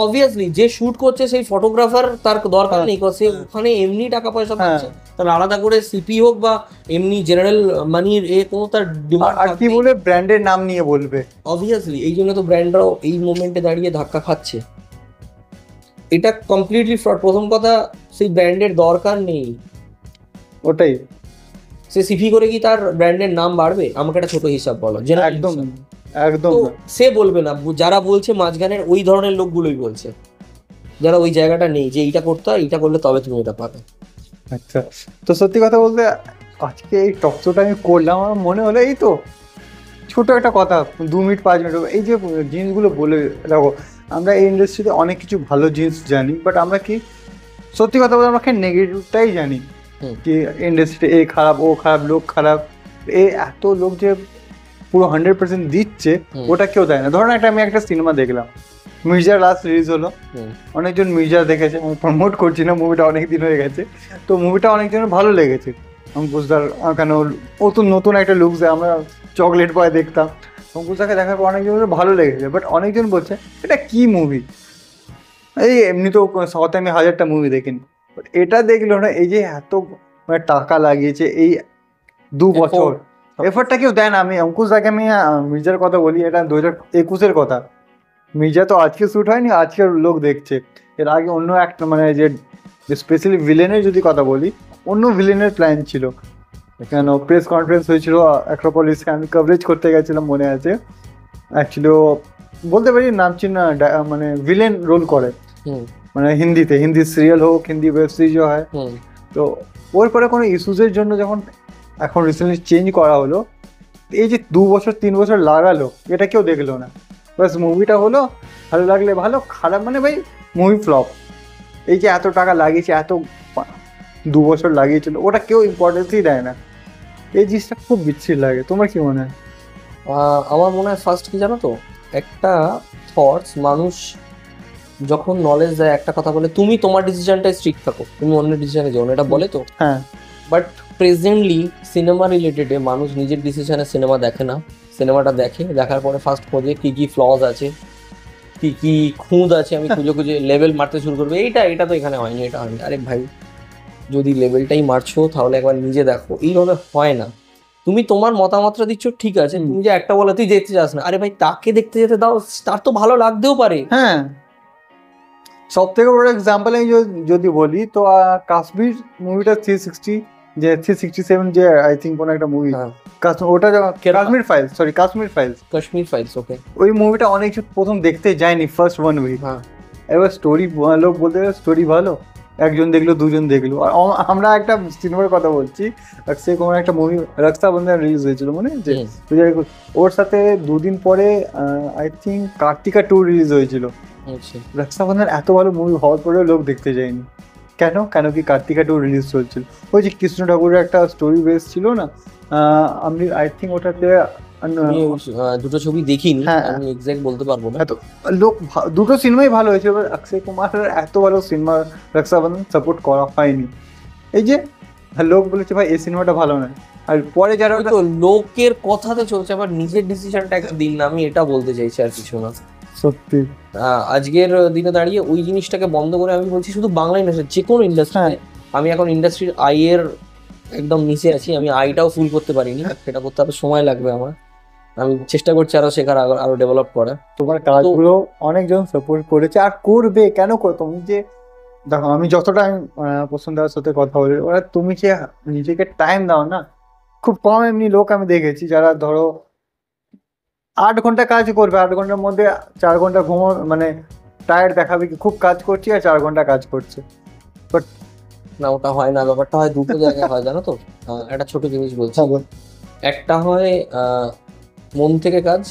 অবভিয়াসলি যে শুট করছে সেই ফটোগ্রাফার, তার দরকার নেই, সে ওখানে এমনি টাকা পয়সা পাচ্ছে, তার আলাদা করে সিপি হোক বা এমনি জেনারেল মানির কোনো তার ডিমান্ড। আর কি বলে ব্র্যান্ডের নাম নিয়ে বলবে, অবভিয়াসলি এই জন্য তো ব্র্যান্ডরাও এই মোমেন্টে দাঁড়িয়ে ধাক্কা খাচ্ছে। এটা কমপ্লিটলি ফ্রড। প্রথম কথা, সেই ব্র্যান্ডের দরকার নেই, ওটাই। সে সিপি করে কি তার ব্র্যান্ডের নাম বাড়বে? আমাকে একটা ছোট হিসাব বলো। একদম একদম। সে বলবে না, যারা বলছে মাঝখানের ওই ধরনের লোকগুলোই বলছে, যারা ওই জায়গাটা নেই যে এইটা করতে হয়, এইটা করলে তবে তুমি এটা পাবে। আচ্ছা, তো সত্যি কথা বলতে আজকে এই টক শোটা আমি করলাম, আমার মনে হলো এই তো ছোট একটা কথা, 2 মিনিট 5 মিনিট, এই যে জিনিসগুলো বলে দেখো, আমরা এই ইন্ডাস্ট্রিতে অনেক কিছু ভালো জিনিস জানি, বাট আমরা কি সত্যি কথা বলতে আমরা নেগেটিভটাই জানি, কি ইন্ডাস্ট্রিতে এ খারাপ, ও খারাপ, লোক খারাপ, এত লোক যে পুরো 100% দিচ্ছে, ওটা কেউ দেয় না। ধরো আমি একটা সিনেমা দেখলাম, মির্জার লাস্ট রিলিজ হলো, অনেকজন মির্জা দেখেছে, আমি প্রমোট করছি না, মুভিটা অনেক দিন হয়ে গেছে, তো মুভিটা অনেকজনের ভালো লেগেছে। আমি বুঝতে কেন ও তো নতুন একটা লুক, আমরা চকলেট বয় দেখতাম, অঙ্কুশদাকে দেখার পর অনেকজনের ভালো লেগেছে, বাট অনেকজন বলছে এটা কি মুভি, এই এমনি তো সাউথে আমি 1000টা মুভি দেখিনি, বাট এটা দেখলো না, এই যে এত মানে টাকা লাগিয়েছে এই 2 বছর, এফোর্টটা কেউ দেয় না। আমি অঙ্কুশদাকে আমি মির্জার কথা বলি, এটা 2021-এর কথা। মির্জা তো আজকে শ্যুট হয়নি, আজকের লোক দেখছে। এর আগে অন্য একটা মানে যে স্পেশালি ভিলেনের যদি কথা বলি, অন্য ভিলেনের প্ল্যান ছিল। কেন প্রেস কনফারেন্স হয়েছিল অ্যাক্রোপলিসকে, আমি কভারেজ করতে গেছিলাম মনে আছে। অ্যাকচুয়ালি ও বলতে পারি নামচিনা মানে ভিলেন রোল করে, মানে হিন্দি সিরিয়াল হোক, হিন্দি ওয়েব সিরিজও হয়। তো ওর পরে কোনো ইস্যুসের জন্য যখন এখন রিসেন্টলি চেঞ্জ করা হলো, এই যে 2 বছর 3 বছর লাগালো, এটা কেউ দেখলো না। বাস মুভিটা হলো, ভালো লাগলে ভালো, খারাপ মানে ভাই মুভি ফ্লপ। এই যে এত টাকা লাগিয়েছে, এত 2 বছর লাগিয়েছিল, ওটা কেউ ইম্পর্টেন্সই দেয় না। এই জিনিসটা খুব বিচ্ছির লাগে। তোমার কি মনে হয়? আমার মনে হয় ফার্স্ট কি জানো তো, একটা থটস মানুষ যখন নলেজ দেয়, একটা কথা বলে তুমি তোমার ডিসিশনটাই স্ট্রিক্ট থাকো, তুমি অন্য ডিসিশনে যাও না, এটা বলে তো। হ্যাঁ, বাট প্রেজেন্টলি সিনেমা রিলেটেডে মানুষ নিজের ডিসিশনে সিনেমা দেখে না। সিনেমাটা দেখার পরে ফার্স্ট খোঁজে কি কি ফ্লজ আছে, কি কি খুঁত আছে, আমি খুঁজে খুঁজে লেভেল মারতে শুরু করবে। এটা তো এখানে হয়নি, এটা হয়নি। আরে ভাই, যদি লেভেলটাই মারছো তাহলে একবার নিজে দেখো। এইভাবে হয় না। তুমি তোমার মতামতটা দিচ্ছ ঠিক আছে, তুমি যে একটা বলে তুই দেখতে চাস না, আরে ভাই তাকে দেখতে যেতে দাও, তার তো ভালো লাগতেও পারে। হ্যাঁ, সব থেকে বড় এক্সাম্পল আমি যদি বলি তো কাশ্মীর মুভিটা 360 যে 367 যে আই থিঙ্ক কোনো একটা মুভি, ওটা কাশ্মীর ফাইলস ওকে। ওই মুভিটা অনেক প্রথম দেখতে যায়নি ফার্স্ট 1 উইক। এবার স্টোরি ভালো, বলতে গেলে স্টোরি ভালো, একজন দেখলো, দুজন দেখলো। আর আমরা একটা সিনেমার কথা বলছি, সে কোনো একটা মুভি রক্ষাবন্ধন রিলিজ হয়েছিল মনে আছে, ওর সাথে 2 দিন পরে আই থিঙ্ক কার্তিকা 2 রিলিজ হয়েছিল। রক্ষাবন্ধন এত ভালো মুভি হওয়ার পরেও লোক দেখতে যায়নি। কেন কি কার্তিকা 2 রিলিজ চলছিল। ওই যে কৃষ্ণ ঠাকুরের একটা স্টোরি বেস ছিল না, আমি আই থিঙ্ক ওটাতে দুটো ছবি দেখিনি, আমি এক্সাক্ট বলতে পারবো না। লোক দুটো সিনেমাই ভালো হয়েছে, এবার অক্ষয় কুমারের এত ভালো সিনেমা রক্ষাবন্ধন সাপোর্ট করা হয়নি। এই যে লোক বলেছে ভাই এই সিনেমাটা ভালো নয়, আর পরে যারা তো লোকের কথাতে চলছে, আবার নিজের ডিসিশনটা একটা দিন না, আমি এটা বলতে চাইছি আর কিছু না। সত্যি আজকের দিনে দাঁড়িয়ে ওই জিনিসটাকে বন্ধ করে আমি বলছি শুধু বাংলা ইন্ডাস্ট্রি, যে কোনো ইন্ডাস্ট্রি। আমি এখন ইন্ডাস্ট্রির আয়ের একদম নিচে আছি, আমি আইটাও ফুল করতে পারিনি, সেটা করতে আরো সময় লাগবে আমার। আমি চেষ্টা করছি আরো শেখার, আরো ডেভেলপ করার। তোমার কাজগুলো অনেকজন সাপোর্ট করেছে আর করবে। কেন করো তুমি? যে দেখো আমি যতটা আমি পছন্দের সাথে কথা বলি, ওরা তুমি যে নিজেকে টাইম দাও না, খুব কম এমনি লোক আমি দেখেছি যারা ধরো 8 ঘন্টা কাজ করবে, 8 ঘন্টার মধ্যে 4 ঘন্টা ঘুমো, মানে টায়ার্ড দেখাবে কি খুব কাজ করছি, আর 4 ঘন্টা কাজ করছে। বাট না, ওটা হয় না। ব্যাপারটা হয় দুটো জায়গায় হয়, জানো তো। একটা ছোট জিনিস বলছি, একটা হয় মন থেকে কাজ,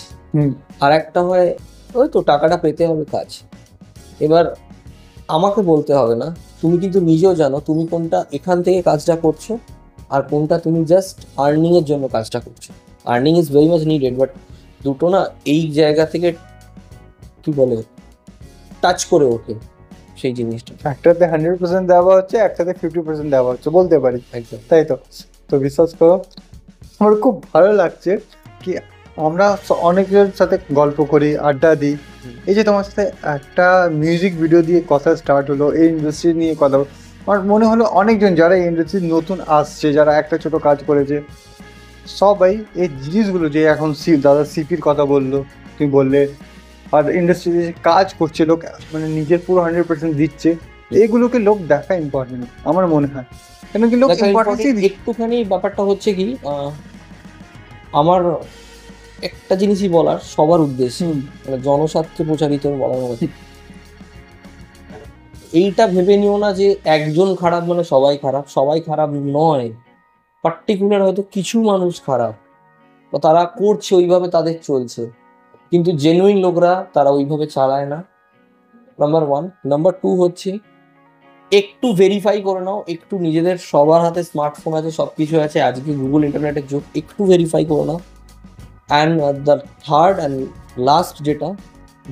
আর একটা হয় ওই তো টাকাটা পেতে হবে কাজ। এবার আমাকে বলতে হবে না, তুমি কিন্তু নিজেও জানো তুমি কোনটা এখান থেকে কাজটা করছো আর কোনটা তুমি জাস্ট আর্নিং এর জন্য কাজটা করছো। Earning is very much needed, but দুটো না এই জায়গা থেকে কি বলে টাচ করে ওঠে সেই জিনিসটা। একটাতে 100% দেওয়া হচ্ছে, একটাতে 50% দেওয়া হচ্ছে বলতে পারি, তাই তো? তো বিশ্বাস করো আমার খুব ভালো লাগছে কি আমরা অনেকের সাথে গল্প করি, আড্ডা দিই। এই যে তোমার সাথে একটা মিউজিক ভিডিও দিয়ে কথা স্টার্ট হলো, এই ইন্ডাস্ট্রি নিয়ে কথা হলো, আমার মনে হলো অনেকজন যারা এই ইন্ডাস্ট্রি নতুন আসছে, যারা একটা ছোট কাজ করেছে, সবাই এই জিনিসগুলো যে এখন দাদা সিপির কথা বললো, তুমি বললে, আর ইন্ডাস্ট্রিতে যে কাজ করছে লোক, মানে নিজের পুরো 100% দিচ্ছে, এগুলোকে লোক দেখা ইম্পর্টেন্ট আমার মনে হয়। কেন কি লোক একটুখানি ব্যাপারটা হচ্ছে কি, আমার একটা জিনিসই বলার সবার উদ্দেশ্যে, মানে জনস্বার্থে প্রচারিত বলার মতো, এইটা ভেবে নিও না যে একজন খারাপ মানে সবাই খারাপ। সবাই খারাপ নয়, পার্টিকুলার হয়তো কিছু মানুষ খারাপ, তো তারা করছে ওইভাবে, তাদের চলছে, কিন্তু জেনুইন লোকরা তারা ওইভাবে চালায় না, নাম্বার 1। নাম্বার 2 হচ্ছে একটু ভেরিফাই করে নাও, একটু নিজেদের, সবার হাতে স্মার্টফোন আছে, সব কিছু আছে, আজকে গুগল ইন্টারনেটের যুগ, একটু ভেরিফাই করে নাও। And the third and last যেটা,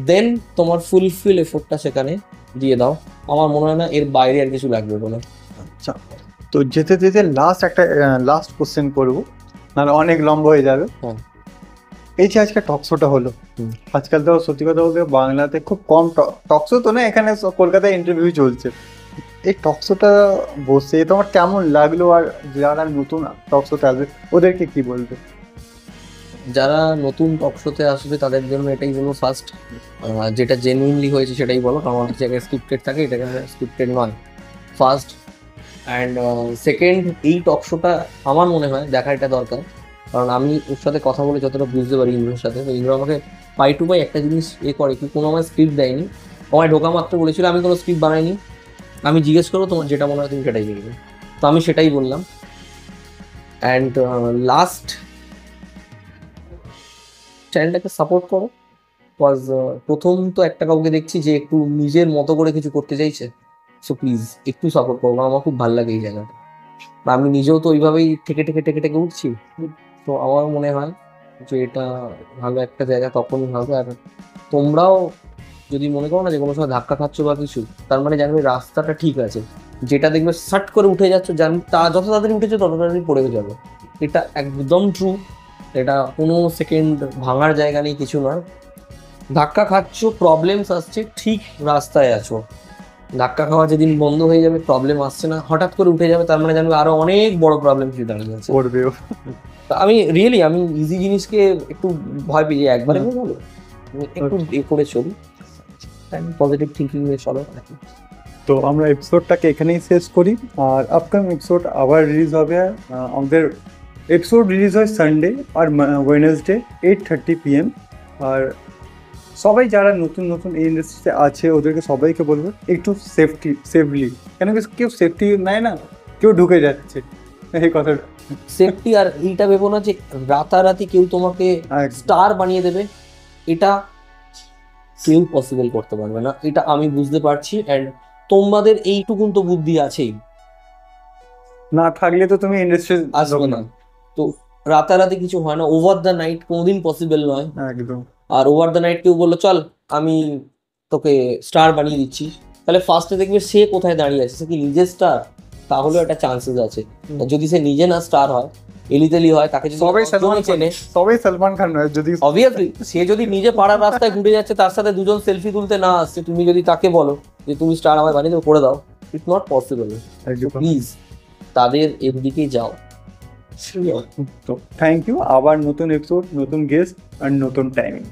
দেন তোমার ফুলফিল এফোর্টটা সেখানে দিয়ে দাও। আমার মনে হয় না এর বাইরে আর কিছু লাগবে বলে। আচ্ছা, তো যেতে যেতে লাস্ট কোশ্চেন করবো, নাহলে অনেক লম্বা হয়ে যাবে। এই যে আজকে টকশোটা হলো, হুম। আজকাল তো সত্যি কথা বলতে বাংলাতে খুব কম টকশো তো না, এখানে কলকাতায় ইন্টারভিউ চলছে। এই টকশোটা বসে তোমার কেমন লাগলো, আর যারা নতুন টকশোতে আসবে ওদেরকে কি বলবে? যারা নতুন টক শোতে আসবে তাদের জন্য এটাই বলবো, ফার্স্ট যেটা জেনুইনলি হয়েছে সেটাই বলো, কারণ অনেক জায়গায় স্ক্রিপ্টেড থাকে, এটা স্ক্রিপ্টেড নয়। ফার্স্ট অ্যান্ড সেকেন্ড, এই টক শোটা আমার মনে হয় দেখা এটা দরকার, কারণ আমি ওর সাথে কথা বলে যতটা বুঝতে পারি ইন্দ্রর সাথে, তো ইন্দ্র আমাকে পাই টু পাই একটা জিনিস করে কি, কোনো আমার স্ক্রিপ্ট দেয়নি, আমায় ঢোকা মাত্র বলেছিল আমি কোনো স্ক্রিপ্ট বানাইনি, আমি জিজ্ঞেস করবো তোমার যেটা মনে হয় তুমি সেটাই বলবে, তো আমি সেটাই বললাম। অ্যান্ড লাস্ট, চ্যানেলটাকে সাপোর্ট করো, বিকজ প্রথম তো একটা কাউকে দেখছি যে একটু নিজের মতো করে কিছু করতে চাইছে, সো প্লিজ একটু সাপোর্ট করো, আমার খুব ভালো লাগে এই জায়গাটা। আর আমি নিজেও তো ওইভাবেই ঠেকে ঠেকে ঠেকে ঠেকে উঠছি, তো আমার মনে হয় যে এটা ভালো একটা জায়গা তখনই হবে। আর তোমরাও যদি মনে করো না যে কোনো সময় ধাক্কা খাচ্ছ বা কিছু, তার মানে জানবে রাস্তাটা ঠিক আছে, যেটা দেখবে সাট করে উঠে যাচ্ছ, তা যত তাড়াতাড়ি উঠেছো তত তাড়াতাড়ি পড়ে যাবে, এটা একদম ট্রু, এটা কোনো সেকেন্ড ভাঙার জায়গা নেই, কিছু নয়। ধাক্কা খাচ্ছ, প্রবলেমস আসছে, ঠিক রাস্তায় আছো, ধাক্কা খাওয়া যেদিন বন্ধ হয়ে যাবে, প্রবলেম আসছে না, হঠাৎ করে উঠে যাবে, তার মানে জানবে আরো অনেক বড় প্রবলেম ফিরে দাঁড়িয়ে আছে। করবেও। আমি রিয়েলি আমি ইজি জিনিসকে একটু ভয় পেয়ে যাই, একবারে হয়ে গেলো, একটু এ করে চলি, পজিটিভ থিঙ্কিং নিয়ে চলো নাকি। তো আমরা এপিসোডটাকে এখানেই শেষ করি, আর আপকামিং এপিসোড আবার রিলিজ হবে। আমাদের এপিসোড রিলিজ হয় সানডে আর ওয়েডনেসডে 8:30 PM। আর সবাই যারা নতুন নতুন এই ইন্ডাস্ট্রিতে আছে ওদেরকে সবাইকে বলবো একটু সেফলি, কেন কি কেউ সেফটি নেয় না, কেউ ঢুকে যাচ্ছে এই কথাটা। সেফটি, আর এইটা ভেবো না যে রাতারাতি কেউ তোমাকে স্টার বানিয়ে দেবে, এটা কেউ পসিবল করতে পারবে না, এটা আমি বুঝতে পারছি। অ্যান্ড তোমাদের এইটুকুন তো বুদ্ধি আছেই, না থাকলে তো তুমি ইন্ডাস্ট্রি আসবে না। তো রাতারাতি কিছু হয় না, ওভার দ্য নাইট কোনোদিন পসিবল নয়। একদম। আর ওভার দ্য নাইট কেউ বললো চল আমি তোকে স্টার বানিয়ে দিচ্ছি, তাহলে ফার্স্টে দেখবে সে কোথায় দাঁড়িয়ে আছে, সে কি নিজে স্টার, তাহলেও একটা চান্সেস আছে। আর যদি সে নিজে না স্টার হয়, এলিতেলি হয়, তাকে যদি সবাই অর্জনই সালমান চেনে, সবাই সালমান খান নয়, যদি অবভিয়াসলি সে যদি নিজে পাড়ার রাস্তায় ঘুরে যাচ্ছে, তার সাথে দুজন সেলফি তুলতে না আসছে, তুমি যদি তাকে বলো যে তুমি স্টার আমায় বানিয়ে দেবো, করে দাও, ইটস নট পসিবল। প্লিজ তাদের এর দিকেই যাও। তো থ্যাংক ইউ, আবার নতুন এপিসোড, নতুন গেস্ট আর নতুন টাইমিং।